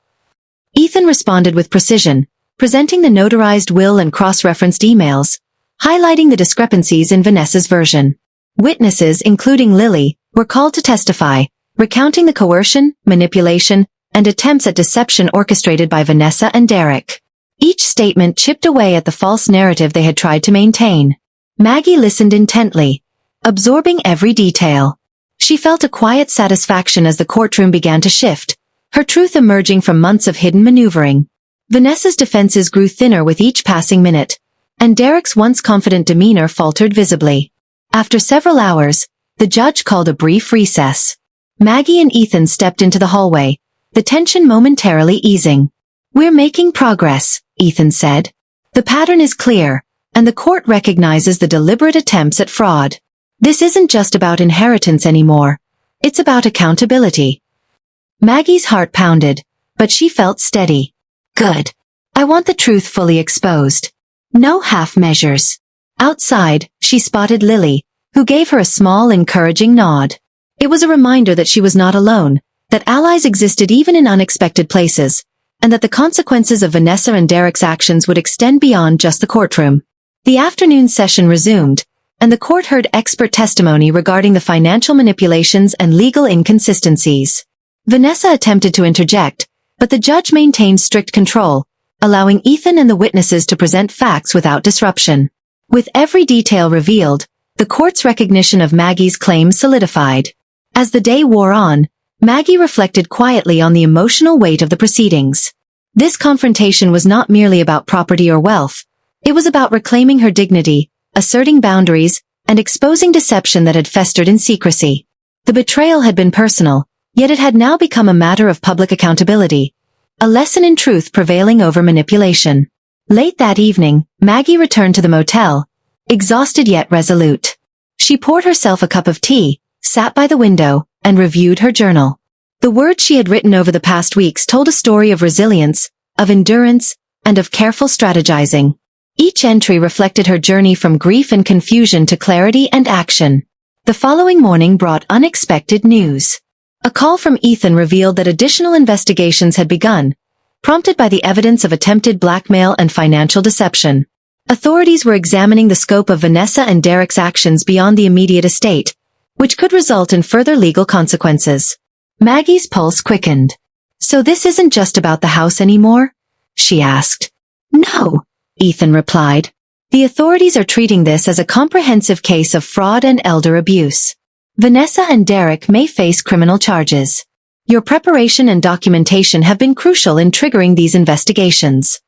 Ethan responded with precision, presenting the notarized will and cross-referenced emails, highlighting the discrepancies in Vanessa's version. Witnesses, including Lily, were called to testify, recounting the coercion, manipulation, and attempts at deception orchestrated by Vanessa and Derek. Each statement chipped away at the false narrative they had tried to maintain. Maggie listened intently, absorbing every detail. She felt a quiet satisfaction as the courtroom began to shift, her truth emerging from months of hidden maneuvering. Vanessa's defenses grew thinner with each passing minute, and Derek's once confident demeanor faltered visibly. After several hours, the judge called a brief recess. Maggie and Ethan stepped into the hallway, the tension momentarily easing. We're making progress, Ethan said. The pattern is clear, and the court recognizes the deliberate attempts at fraud. This isn't just about inheritance anymore. It's about accountability. Maggie's heart pounded, but she felt steady. Good. I want the truth fully exposed. No half measures. Outside, she spotted Lily, who gave her a small, encouraging nod. It was a reminder that she was not alone, that allies existed even in unexpected places, and that the consequences of Vanessa and Derek's actions would extend beyond just the courtroom. The afternoon session resumed, and the court heard expert testimony regarding the financial manipulations and legal inconsistencies. Vanessa attempted to interject, but the judge maintained strict control, allowing Ethan and the witnesses to present facts without disruption. With every detail revealed, the court's recognition of Maggie's claims solidified. As the day wore on, Maggie reflected quietly on the emotional weight of the proceedings. This confrontation was not merely about property or wealth. It was about reclaiming her dignity, asserting boundaries, and exposing deception that had festered in secrecy. The betrayal had been personal, yet it had now become a matter of public accountability, a lesson in truth prevailing over manipulation. Late that evening, Maggie returned to the motel, exhausted yet resolute. She poured herself a cup of tea, sat by the window, and reviewed her journal. The words she had written over the past weeks told a story of resilience, of endurance, and of careful strategizing. Each entry reflected her journey from grief and confusion to clarity and action. The following morning brought unexpected news. A call from Ethan revealed that additional investigations had begun, prompted by the evidence of attempted blackmail and financial deception. Authorities were examining the scope of Vanessa and Derek's actions beyond the immediate estate, which could result in further legal consequences. Maggie's pulse quickened. "So this isn't just about the house anymore?" she asked. "No," Ethan replied. "The authorities are treating this as a comprehensive case of fraud and elder abuse. Vanessa and Derek may face criminal charges. Your preparation and documentation have been crucial in triggering these investigations."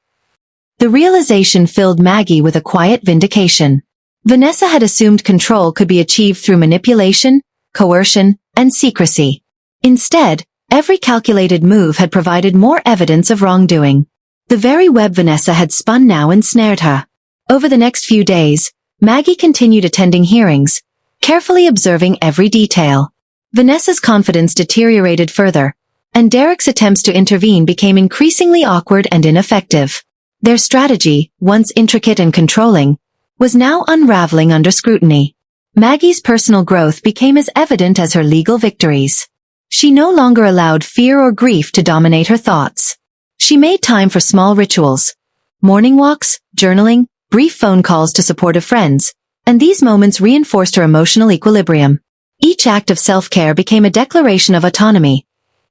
The realization filled Maggie with a quiet vindication. Vanessa had assumed control could be achieved through manipulation, coercion, and secrecy. Instead, every calculated move had provided more evidence of wrongdoing. The very web Vanessa had spun now ensnared her. Over the next few days, Maggie continued attending hearings, carefully observing every detail. Vanessa's confidence deteriorated further, and Derek's attempts to intervene became increasingly awkward and ineffective. Their strategy, once intricate and controlling, was now unraveling under scrutiny. Maggie's personal growth became as evident as her legal victories. She no longer allowed fear or grief to dominate her thoughts. She made time for small rituals, morning walks, journaling, brief phone calls to supportive friends, and these moments reinforced her emotional equilibrium. Each act of self-care became a declaration of autonomy,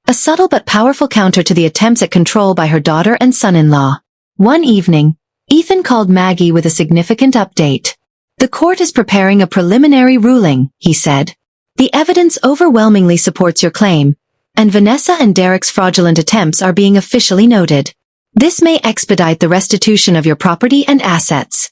a subtle but powerful counter to the attempts at control by her daughter and son-in-law. One evening, Ethan called Maggie with a significant update. "The court is preparing a preliminary ruling," he said. "The evidence overwhelmingly supports your claim, and Vanessa and Derek's fraudulent attempts are being officially noted. This may expedite the restitution of your property and assets."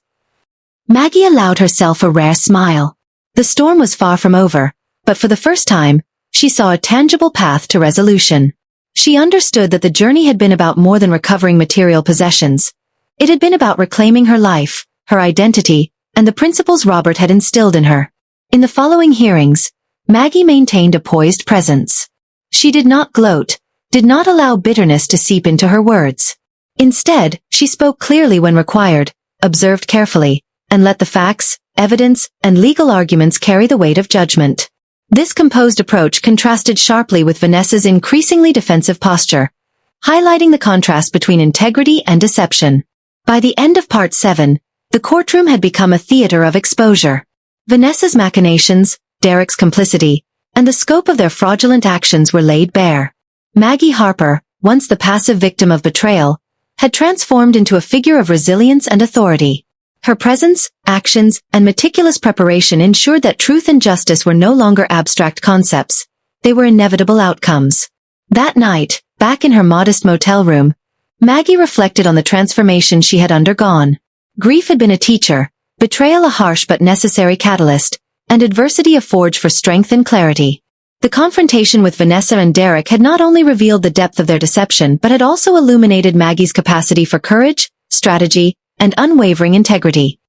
Maggie allowed herself a rare smile. The storm was far from over, but for the first time, she saw a tangible path to resolution. She understood that the journey had been about more than recovering material possessions. It had been about reclaiming her life, her identity, and the principles Robert had instilled in her. In the following hearings, Maggie maintained a poised presence. She did not gloat, did not allow bitterness to seep into her words. Instead, she spoke clearly when required, observed carefully, and let the facts, evidence, and legal arguments carry the weight of judgment. This composed approach contrasted sharply with Vanessa's increasingly defensive posture, highlighting the contrast between integrity and deception. By the end of Part 7, the courtroom had become a theater of exposure. Vanessa's machinations, Derek's complicity, and the scope of their fraudulent actions were laid bare. Maggie Harper, once the passive victim of betrayal, had transformed into a figure of resilience and authority. Her presence, actions, and meticulous preparation ensured that truth and justice were no longer abstract concepts. They were inevitable outcomes. That night, back in her modest motel room, Maggie reflected on the transformation she had undergone. Grief had been a teacher, betrayal a harsh but necessary catalyst, and adversity a forge for strength and clarity. The confrontation with Vanessa and Derek had not only revealed the depth of their deception but had also illuminated Maggie's capacity for courage, strategy, and unwavering integrity.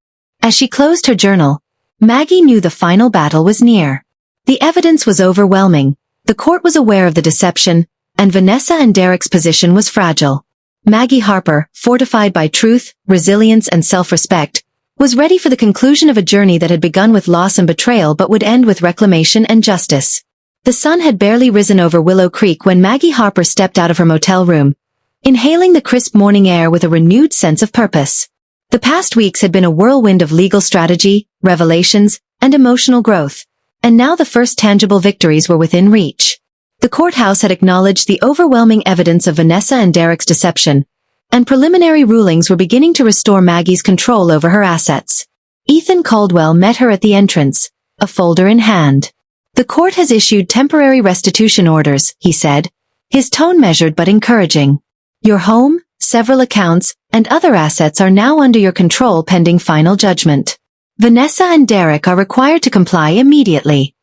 As she closed her journal, Maggie knew the final battle was near. The evidence was overwhelming, the court was aware of the deception, and Vanessa and Derek's position was fragile. Maggie Harper, fortified by truth, resilience, and self-respect, was ready for the conclusion of a journey that had begun with loss and betrayal but would end with reclamation and justice. The sun had barely risen over Willow Creek when Maggie Harper stepped out of her motel room, inhaling the crisp morning air with a renewed sense of purpose. The past weeks had been a whirlwind of legal strategy, revelations, and emotional growth, and now the first tangible victories were within reach. The courthouse had acknowledged the overwhelming evidence of Vanessa and Derek's deception, and preliminary rulings were beginning to restore Maggie's control over her assets. Ethan Caldwell met her at the entrance, a folder in hand. "The court has issued temporary restitution orders," he said, his tone measured but encouraging. "Your home, several accounts, and other assets are now under your control pending final judgment. Vanessa and Derek are required to comply immediately."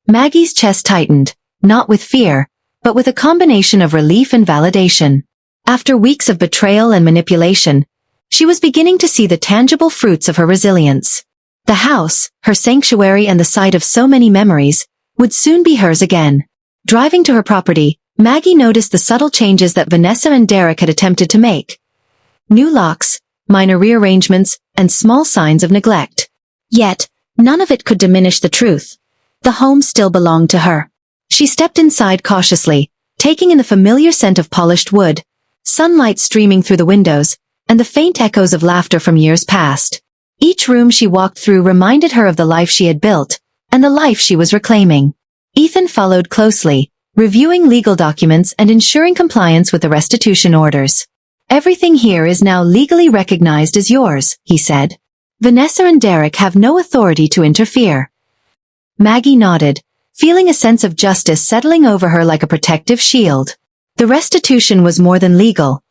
Maggie's chest tightened, not with fear, but with a combination of relief and validation. After weeks of betrayal and manipulation, she was beginning to see the tangible fruits of her resilience. The house, her sanctuary and the site of so many memories, would soon be hers again. Driving to her property, Maggie noticed the subtle changes that Vanessa and Derek had attempted to make. New locks, minor rearrangements, and small signs of neglect. Yet, none of it could diminish the truth. The home still belonged to her. She stepped inside cautiously, taking in the familiar scent of polished wood, sunlight streaming through the windows, and the faint echoes of laughter from years past. Each room she walked through reminded her of the life she had built, and the life she was reclaiming. Ethan followed closely, reviewing legal documents and ensuring compliance with the restitution orders. "Everything here is now legally recognized as yours," he said. "Vanessa and Derek have no authority to interfere." Maggie nodded, feeling a sense of justice settling over her like a protective shield. The restitution was more than legal.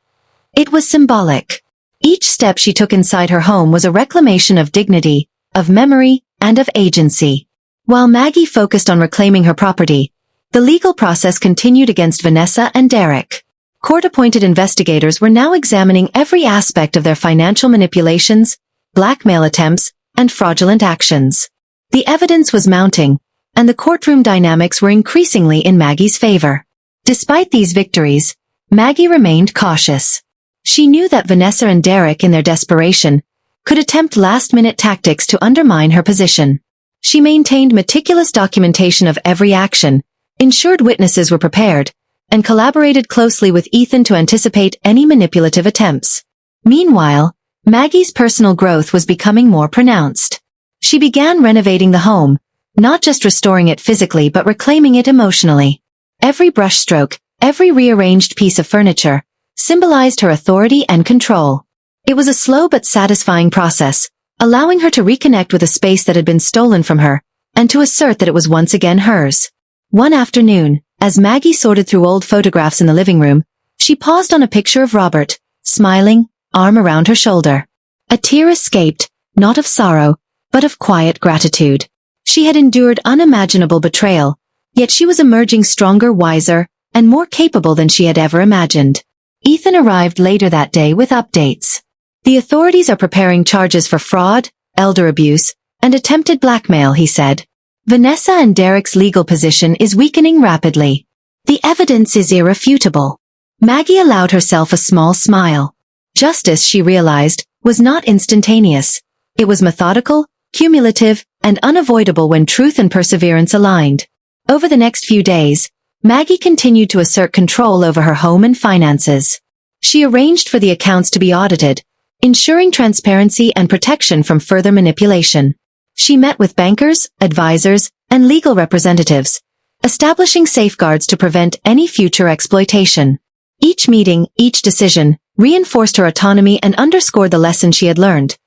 It was symbolic. Each step she took inside her home was a reclamation of dignity, of memory, and of agency. While Maggie focused on reclaiming her property, the legal process continued against Vanessa and Derek. Court-appointed investigators were now examining every aspect of their financial manipulations, blackmail attempts, and fraudulent actions. The evidence was mounting, and the courtroom dynamics were increasingly in Maggie's favor. Despite these victories, Maggie remained cautious. She knew that Vanessa and Derek, in their desperation, could attempt last-minute tactics to undermine her position. She maintained meticulous documentation of every action, ensured witnesses were prepared, and collaborated closely with Ethan to anticipate any manipulative attempts. Meanwhile, Maggie's personal growth was becoming more pronounced. She began renovating the home, not just restoring it physically but reclaiming it emotionally. Every brushstroke, every rearranged piece of furniture, symbolized her authority and control. It was a slow but satisfying process, allowing her to reconnect with a space that had been stolen from her, and to assert that it was once again hers. One afternoon, as Maggie sorted through old photographs in the living room, she paused on a picture of Robert, smiling, arm around her shoulder. A tear escaped, not of sorrow, but of quiet gratitude. She had endured unimaginable betrayal, yet she was emerging stronger, wiser, and more capable than she had ever imagined. Ethan arrived later that day with updates. "The authorities are preparing charges for fraud, elder abuse, and attempted blackmail," he said. "Vanessa and Derek's legal position is weakening rapidly. The evidence is irrefutable." Maggie allowed herself a small smile. Justice, she realized, was not instantaneous. It was methodical, cumulative, and unavoidable when truth and perseverance aligned. Over the next few days, Maggie continued to assert control over her home and finances. She arranged for the accounts to be audited, ensuring transparency and protection from further manipulation. She met with bankers, advisors, and legal representatives, establishing safeguards to prevent any future exploitation. Each meeting, each decision, reinforced her autonomy and underscored the lesson she had learned.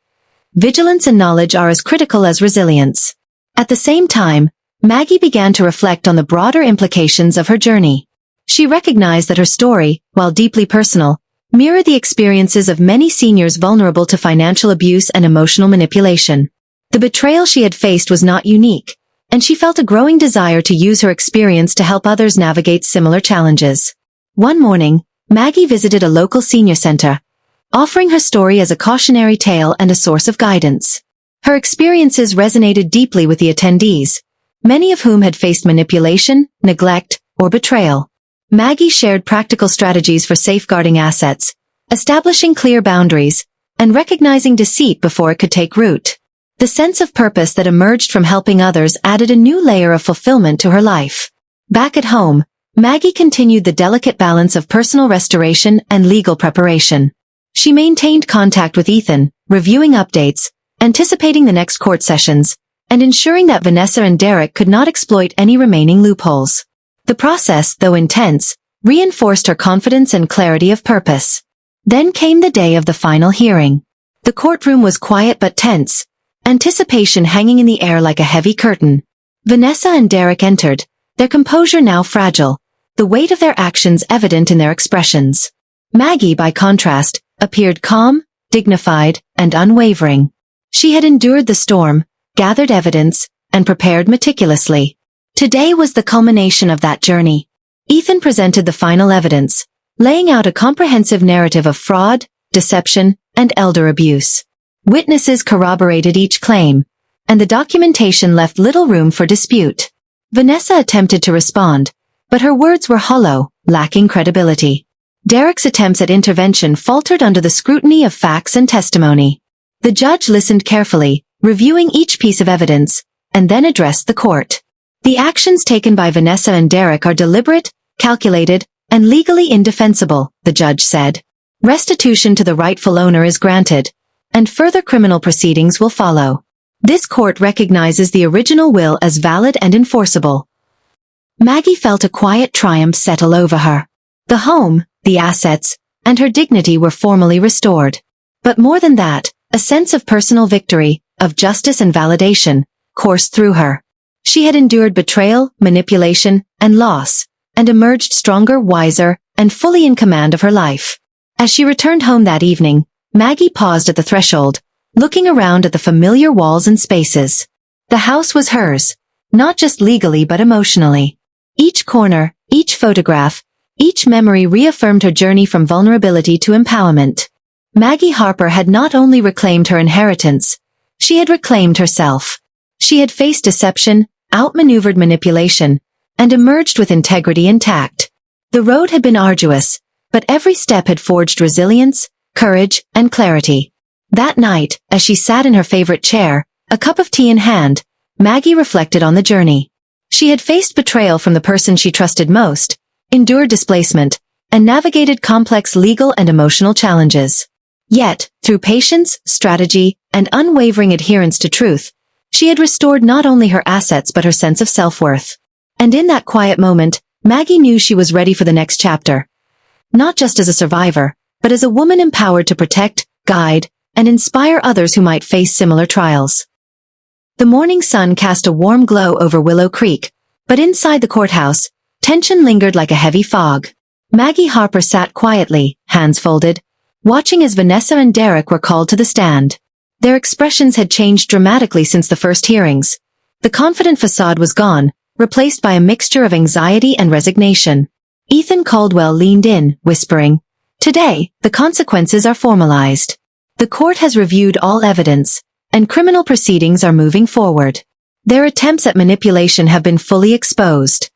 Vigilance and knowledge are as critical as resilience. At the same time, Maggie began to reflect on the broader implications of her journey. She recognized that her story, while deeply personal, mirrored the experiences of many seniors vulnerable to financial abuse and emotional manipulation. The betrayal she had faced was not unique, and she felt a growing desire to use her experience to help others navigate similar challenges. One morning, Maggie visited a local senior center, offering her story as a cautionary tale and a source of guidance. Her experiences resonated deeply with the attendees, many of whom had faced manipulation, neglect, or betrayal. Maggie shared practical strategies for safeguarding assets, establishing clear boundaries, and recognizing deceit before it could take root. The sense of purpose that emerged from helping others added a new layer of fulfillment to her life. Back at home, Maggie continued the delicate balance of personal restoration and legal preparation. She maintained contact with Ethan, reviewing updates, anticipating the next court sessions, and ensuring that Vanessa and Derek could not exploit any remaining loopholes. The process, though intense, reinforced her confidence and clarity of purpose. Then came the day of the final hearing. The courtroom was quiet but tense, anticipation hanging in the air like a heavy curtain. Vanessa and Derek entered, their composure now fragile, the weight of their actions evident in their expressions. Maggie, by contrast, appeared calm, dignified, and unwavering. She had endured the storm, gathered evidence, and prepared meticulously. Today was the culmination of that journey. Ethan presented the final evidence, laying out a comprehensive narrative of fraud, deception, and elder abuse. Witnesses corroborated each claim, and the documentation left little room for dispute. Vanessa attempted to respond, but her words were hollow, lacking credibility. Derek's attempts at intervention faltered under the scrutiny of facts and testimony. The judge listened carefully, reviewing each piece of evidence, and then addressed the court. The actions taken by Vanessa and Derek are deliberate, calculated, and legally indefensible, the judge said. Restitution to the rightful owner is granted, and further criminal proceedings will follow. This court recognizes the original will as valid and enforceable. Maggie felt a quiet triumph settle over her. The home, the assets, and her dignity were formally restored. But more than that, a sense of personal victory, of justice and validation, coursed through her. She had endured betrayal, manipulation, and loss, and emerged stronger, wiser, and fully in command of her life. As she returned home that evening, Maggie paused at the threshold, looking around at the familiar walls and spaces. The house was hers, not just legally but emotionally. Each corner, each photograph, each memory reaffirmed her journey from vulnerability to empowerment. Maggie Harper had not only reclaimed her inheritance, she had reclaimed herself. She had faced deception, outmaneuvered manipulation, and emerged with integrity intact. The road had been arduous, but every step had forged resilience, courage, and clarity. That night, as she sat in her favorite chair, a cup of tea in hand, Maggie reflected on the journey. She had faced betrayal from the person she trusted most, endured displacement, and navigated complex legal and emotional challenges. Yet, through patience, strategy, and unwavering adherence to truth, she had restored not only her assets but her sense of self-worth. And in that quiet moment, Maggie knew she was ready for the next chapter. Not just as a survivor, but as a woman empowered to protect, guide, and inspire others who might face similar trials. The morning sun cast a warm glow over Willow Creek, but inside the courthouse, tension lingered like a heavy fog. Maggie Harper sat quietly, hands folded, watching as Vanessa and Derek were called to the stand. Their expressions had changed dramatically since the first hearings. The confident facade was gone, replaced by a mixture of anxiety and resignation. Ethan Caldwell leaned in, whispering, "Today, the consequences are formalized. The court has reviewed all evidence, and criminal proceedings are moving forward. Their attempts at manipulation have been fully exposed."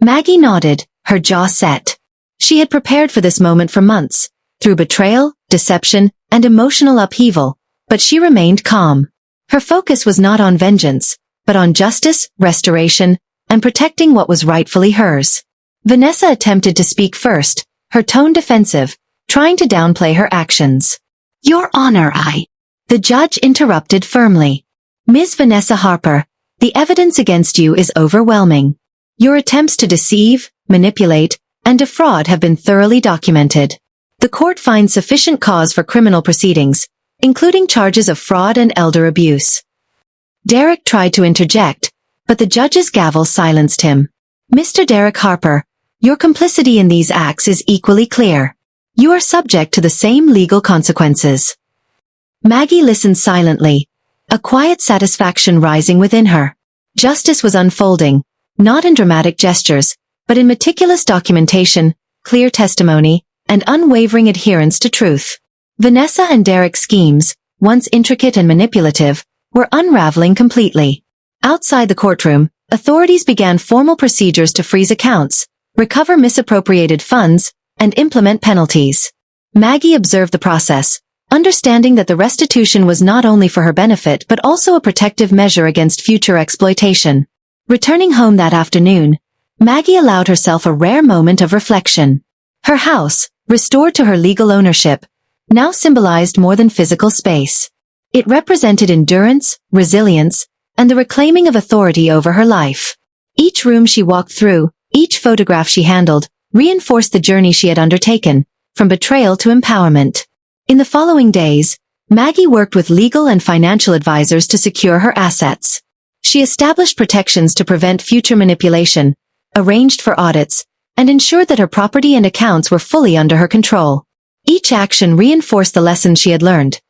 Maggie nodded, her jaw set. She had prepared for this moment for months, through betrayal, deception, and emotional upheaval, but she remained calm. Her focus was not on vengeance, but on justice, restoration, and protecting what was rightfully hers. Vanessa attempted to speak first, her tone defensive, trying to downplay her actions. "Your Honor, The judge interrupted firmly. "Ms. Vanessa Harper, the evidence against you is overwhelming. Your attempts to deceive, manipulate, and defraud have been thoroughly documented. The court finds sufficient cause for criminal proceedings, including charges of fraud and elder abuse." Derek tried to interject, but the judge's gavel silenced him. "Mr. Derek Harper, your complicity in these acts is equally clear. You are subject to the same legal consequences." Maggie listened silently, a quiet satisfaction rising within her. Justice was unfolding, not in dramatic gestures, but in meticulous documentation, clear testimony, and unwavering adherence to truth. Vanessa and Derek's schemes, once intricate and manipulative, were unraveling completely. Outside the courtroom, authorities began formal procedures to freeze accounts, recover misappropriated funds, and implement penalties. Maggie observed the process, understanding that the restitution was not only for her benefit but also a protective measure against future exploitation. Returning home that afternoon, Maggie allowed herself a rare moment of reflection. Her house, restored to her legal ownership, now symbolized more than physical space. It represented endurance, resilience, and the reclaiming of authority over her life. Each room she walked through, each photograph she handled, reinforced the journey she had undertaken, from betrayal to empowerment. In the following days, Maggie worked with legal and financial advisors to secure her assets. She established protections to prevent future manipulation, arranged for audits, and ensured that her property and accounts were fully under her control. Each action reinforced the lessons she had learned.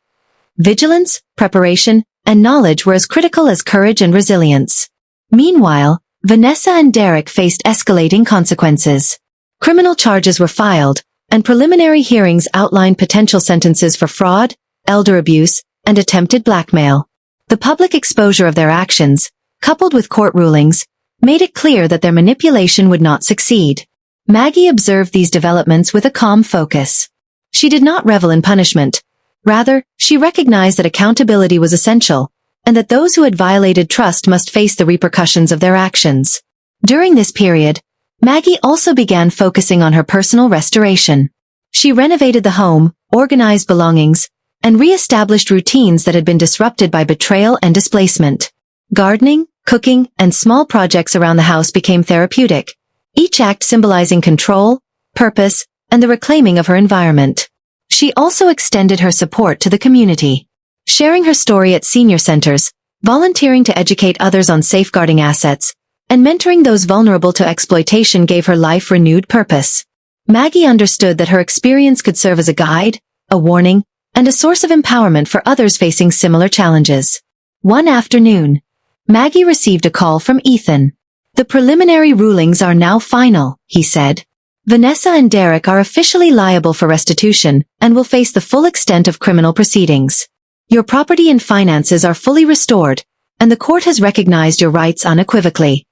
Vigilance, preparation, and knowledge were as critical as courage and resilience. Meanwhile, Vanessa and Derek faced escalating consequences. Criminal charges were filed, and preliminary hearings outlined potential sentences for fraud, elder abuse, and attempted blackmail. The public exposure of their actions, coupled with court rulings, made it clear that their manipulation would not succeed. Maggie observed these developments with a calm focus. She did not revel in punishment. Rather, she recognized that accountability was essential, and that those who had violated trust must face the repercussions of their actions. During this period, Maggie also began focusing on her personal restoration. She renovated the home, organized belongings, and re-established routines that had been disrupted by betrayal and displacement. Gardening, cooking, and small projects around the house became therapeutic, each act symbolizing control, purpose, and the reclaiming of her environment. She also extended her support to the community, sharing her story at senior centers, volunteering to educate others on safeguarding assets, and mentoring those vulnerable to exploitation gave her life renewed purpose. Maggie understood that her experience could serve as a guide, a warning, and a source of empowerment for others facing similar challenges. One afternoon, Maggie received a call from Ethan. "The preliminary rulings are now final," he said. "Vanessa and Derek are officially liable for restitution and will face the full extent of criminal proceedings. Your property and finances are fully restored, and the court has recognized your rights unequivocally."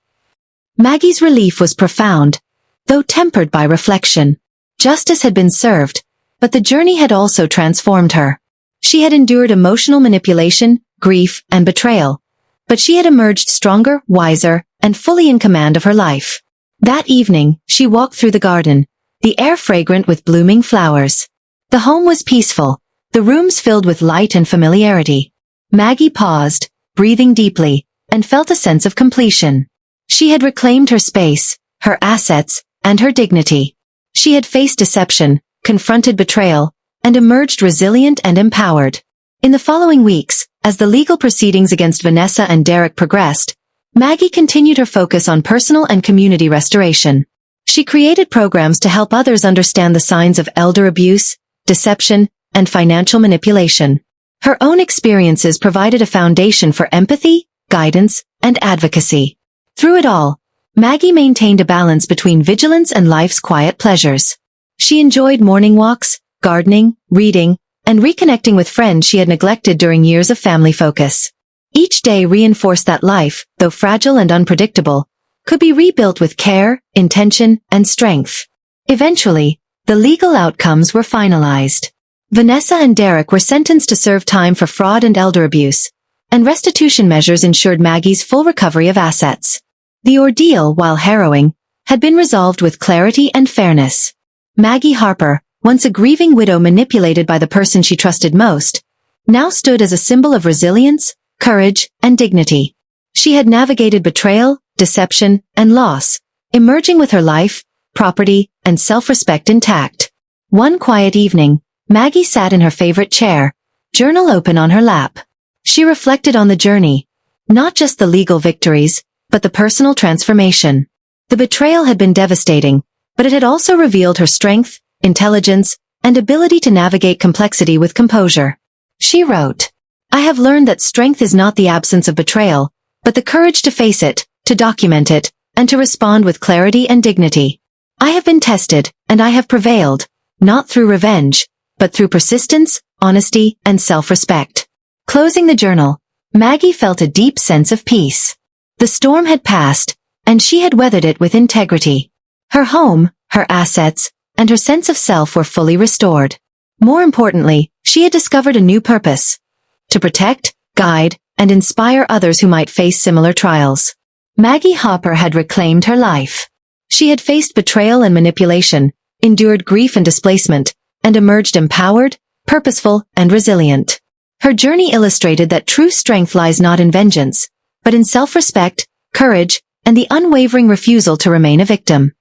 Maggie's relief was profound, though tempered by reflection. Justice had been served, but the journey had also transformed her. She had endured emotional manipulation, grief, and betrayal, but she had emerged stronger, wiser, and fully in command of her life. That evening, she walked through the garden, the air fragrant with blooming flowers. The home was peaceful, the rooms filled with light and familiarity. Maggie paused, breathing deeply, and felt a sense of completion. She had reclaimed her space, her assets, and her dignity. She had faced deception, confronted betrayal, and emerged resilient and empowered. In the following weeks, as the legal proceedings against Vanessa and Derek progressed, Maggie continued her focus on personal and community restoration. She created programs to help others understand the signs of elder abuse, deception, and financial manipulation. Her own experiences provided a foundation for empathy, guidance, and advocacy. Through it all, Maggie maintained a balance between vigilance and life's quiet pleasures. She enjoyed morning walks, gardening, reading, and reconnecting with friends she had neglected during years of family focus. Each day reinforced that life, though fragile and unpredictable, could be rebuilt with care, intention, and strength. Eventually, the legal outcomes were finalized. Vanessa and Derek were sentenced to serve time for fraud and elder abuse, and restitution measures ensured Maggie's full recovery of assets. The ordeal, while harrowing, had been resolved with clarity and fairness. Maggie Harper, once a grieving widow manipulated by the person she trusted most, now stood as a symbol of resilience, courage, and dignity. She had navigated betrayal, deception, and loss, emerging with her life, property, and self-respect intact. One quiet evening, Maggie sat in her favorite chair, journal open on her lap. She reflected on the journey, not just the legal victories, but the personal transformation. The betrayal had been devastating, but it had also revealed her strength, intelligence, and ability to navigate complexity with composure. She wrote, "I have learned that strength is not the absence of betrayal, but the courage to face it, to document it, and to respond with clarity and dignity. I have been tested, and I have prevailed, not through revenge, but through persistence, honesty, and self-respect." Closing the journal, Maggie felt a deep sense of peace. The storm had passed, and she had weathered it with integrity. Her home, her assets, and her sense of self were fully restored. More importantly, she had discovered a new purpose: to protect, guide, and inspire others who might face similar trials. Maggie Harper had reclaimed her life. She had faced betrayal and manipulation, endured grief and displacement, and emerged empowered, purposeful, and resilient. Her journey illustrated that true strength lies not in vengeance, but in self-respect, courage, and the unwavering refusal to remain a victim.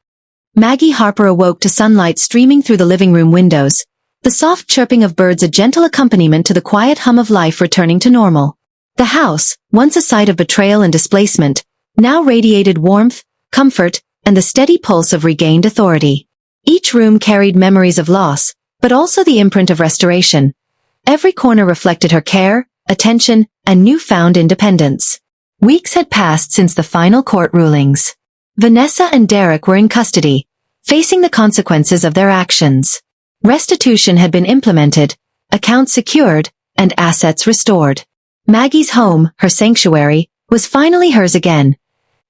Maggie Harper awoke to sunlight streaming through the living room windows, the soft chirping of birds a gentle accompaniment to the quiet hum of life returning to normal. The house, once a site of betrayal and displacement, now radiated warmth, comfort, and the steady pulse of regained authority. Each room carried memories of loss, but also the imprint of restoration. Every corner reflected her care, attention, and newfound independence. Weeks had passed since the final court rulings. Vanessa and Derek were in custody, facing the consequences of their actions. Restitution had been implemented, accounts secured, and assets restored. Maggie's home, her sanctuary, was finally hers again.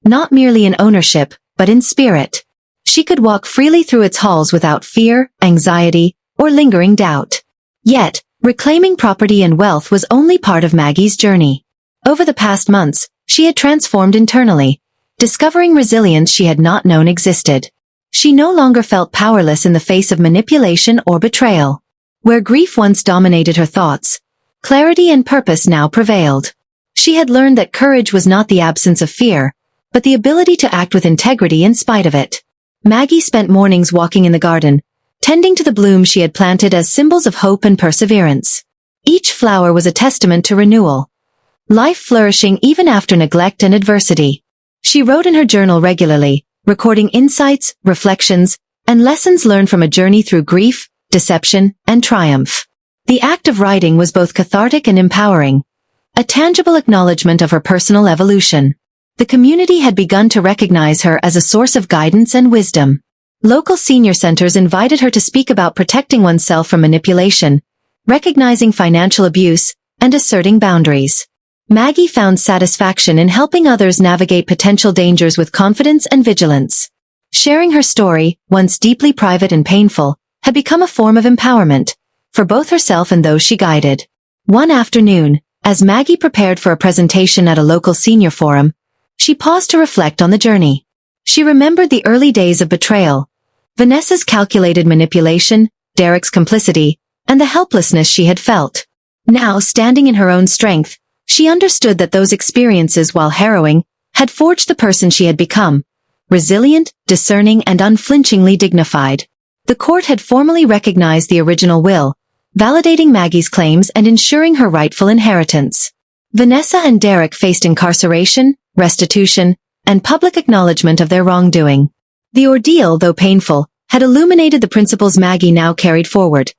Not merely in ownership, but in spirit. She could walk freely through its halls without fear, anxiety, or lingering doubt. Yet, reclaiming property and wealth was only part of Maggie's journey. Over the past months, she had transformed internally, discovering resilience she had not known existed. She no longer felt powerless in the face of manipulation or betrayal. Where grief once dominated her thoughts, clarity and purpose now prevailed. She had learned that courage was not the absence of fear, but the ability to act with integrity in spite of it. Maggie spent mornings walking in the garden, tending to the blooms she had planted as symbols of hope and perseverance. Each flower was a testament to renewal, life flourishing even after neglect and adversity. She wrote in her journal regularly, recording insights, reflections, and lessons learned from a journey through grief, deception, and triumph. The act of writing was both cathartic and empowering, a tangible acknowledgement of her personal evolution. The community had begun to recognize her as a source of guidance and wisdom. Local senior centers invited her to speak about protecting oneself from manipulation, recognizing financial abuse, and asserting boundaries. Maggie found satisfaction in helping others navigate potential dangers with confidence and vigilance. Sharing her story, once deeply private and painful, had become a form of empowerment, for both herself and those she guided. One afternoon, as Maggie prepared for a presentation at a local senior forum, she paused to reflect on the journey. She remembered the early days of betrayal, Vanessa's calculated manipulation, Derek's complicity, and the helplessness she had felt. Now, standing in her own strength, she understood that those experiences, while harrowing, had forged the person she had become, resilient, discerning, and unflinchingly dignified. The court had formally recognized the original will, validating Maggie's claims and ensuring her rightful inheritance. Vanessa and Derek faced incarceration, restitution, and public acknowledgement of their wrongdoing. The ordeal, though painful, had illuminated the principles Maggie now carried forward: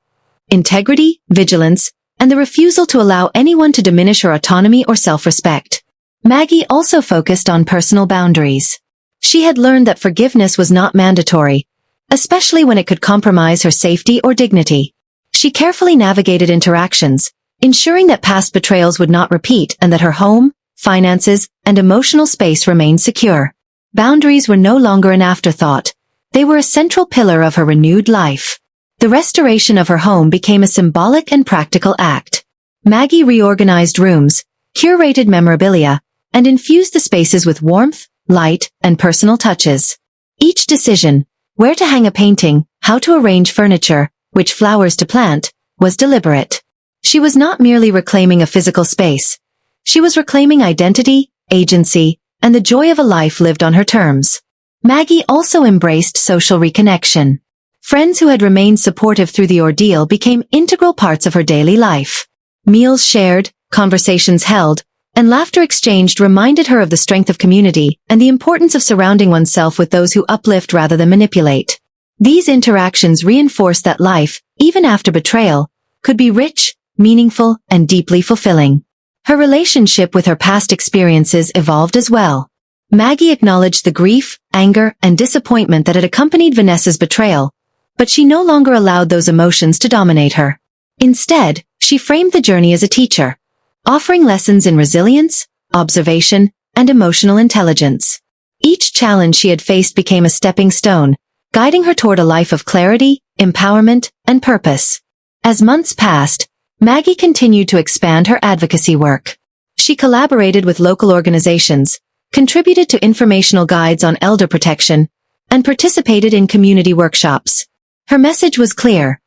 integrity, vigilance, and the refusal to allow anyone to diminish her autonomy or self-respect. Maggie also focused on personal boundaries. She had learned that forgiveness was not mandatory, especially when it could compromise her safety or dignity. She carefully navigated interactions, ensuring that past betrayals would not repeat and that her home, finances, and emotional space remained secure. Boundaries were no longer an afterthought. They were a central pillar of her renewed life. The restoration of her home became a symbolic and practical act. Maggie reorganized rooms, curated memorabilia, and infused the spaces with warmth, light, and personal touches. Each decision, where to hang a painting, how to arrange furniture, which flowers to plant, was deliberate. She was not merely reclaiming a physical space. She was reclaiming identity, agency, and the joy of a life lived on her terms. Maggie also embraced social reconnection. Friends who had remained supportive through the ordeal became integral parts of her daily life. Meals shared, conversations held, and laughter exchanged reminded her of the strength of community and the importance of surrounding oneself with those who uplift rather than manipulate. These interactions reinforced that life, even after betrayal, could be rich, meaningful, and deeply fulfilling. Her relationship with her past experiences evolved as well. Maggie acknowledged the grief, anger, and disappointment that had accompanied Vanessa's betrayal, but she no longer allowed those emotions to dominate her. Instead, she framed the journey as a teacher, offering lessons in resilience, observation, and emotional intelligence. Each challenge she had faced became a stepping stone, guiding her toward a life of clarity, empowerment, and purpose. As months passed, Maggie continued to expand her advocacy work. She collaborated with local organizations, contributed to informational guides on elder protection, and participated in community workshops. Her message was clear: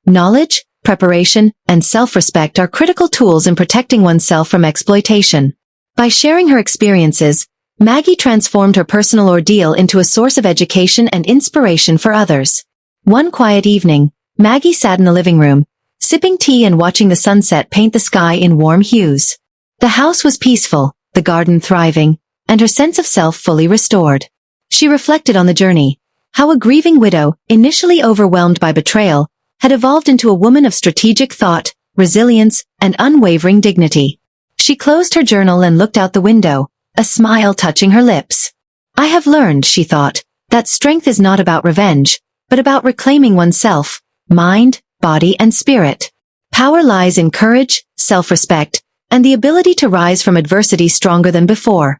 knowledge, preparation, and self-respect are critical tools in protecting oneself from exploitation. By sharing her experiences, Maggie transformed her personal ordeal into a source of education and inspiration for others. One quiet evening, Maggie sat in the living room, sipping tea and watching the sunset paint the sky in warm hues. The house was peaceful, the garden thriving, and her sense of self fully restored. She reflected on the journey, how a grieving widow, initially overwhelmed by betrayal, had evolved into a woman of strategic thought, resilience, and unwavering dignity. She closed her journal and looked out the window, a smile touching her lips. I have learned, she thought, that strength is not about revenge, but about reclaiming oneself, mind, body, and spirit. Power lies in courage, self-respect, and the ability to rise from adversity stronger than before.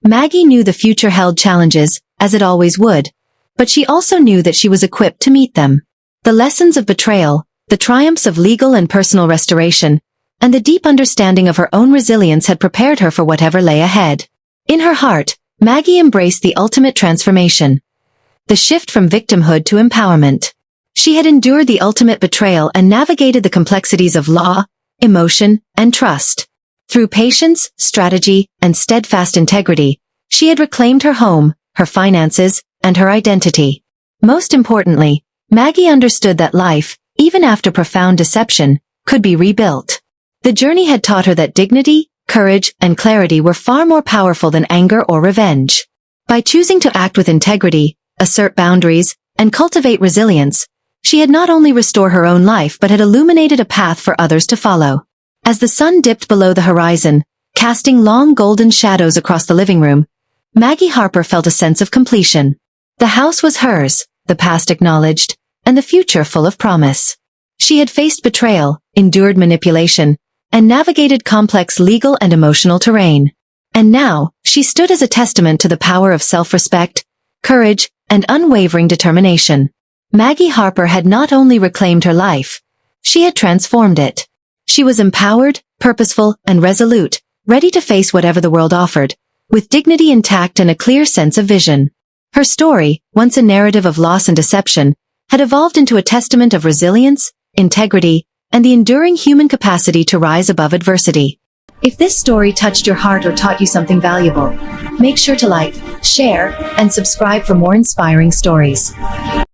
Maggie knew the future held challenges, as it always would, but she also knew that she was equipped to meet them. The lessons of betrayal, the triumphs of legal and personal restoration, and the deep understanding of her own resilience had prepared her for whatever lay ahead. In her heart, Maggie embraced the ultimate transformation. The shift from victimhood to empowerment. She had endured the ultimate betrayal and navigated the complexities of law, emotion, and trust. Through patience, strategy, and steadfast integrity, she had reclaimed her home, her finances, and her identity. Most importantly, Maggie understood that life, even after profound deception, could be rebuilt. The journey had taught her that dignity, courage, and clarity were far more powerful than anger or revenge. By choosing to act with integrity, assert boundaries, and cultivate resilience, she had not only restored her own life but had illuminated a path for others to follow. As the sun dipped below the horizon, casting long golden shadows across the living room, Maggie Harper felt a sense of completion. The house was hers, the past acknowledged, and the future full of promise. She had faced betrayal, endured manipulation, and navigated complex legal and emotional terrain. And now, she stood as a testament to the power of self-respect, courage, and unwavering determination. Maggie Harper had not only reclaimed her life, she had transformed it. She was empowered, purposeful, and resolute, ready to face whatever the world offered, with dignity intact and a clear sense of vision. Her story, once a narrative of loss and deception, had evolved into a testament of resilience, integrity, and the enduring human capacity to rise above adversity. If this story touched your heart or taught you something valuable, make sure to like, share, and subscribe for more inspiring stories.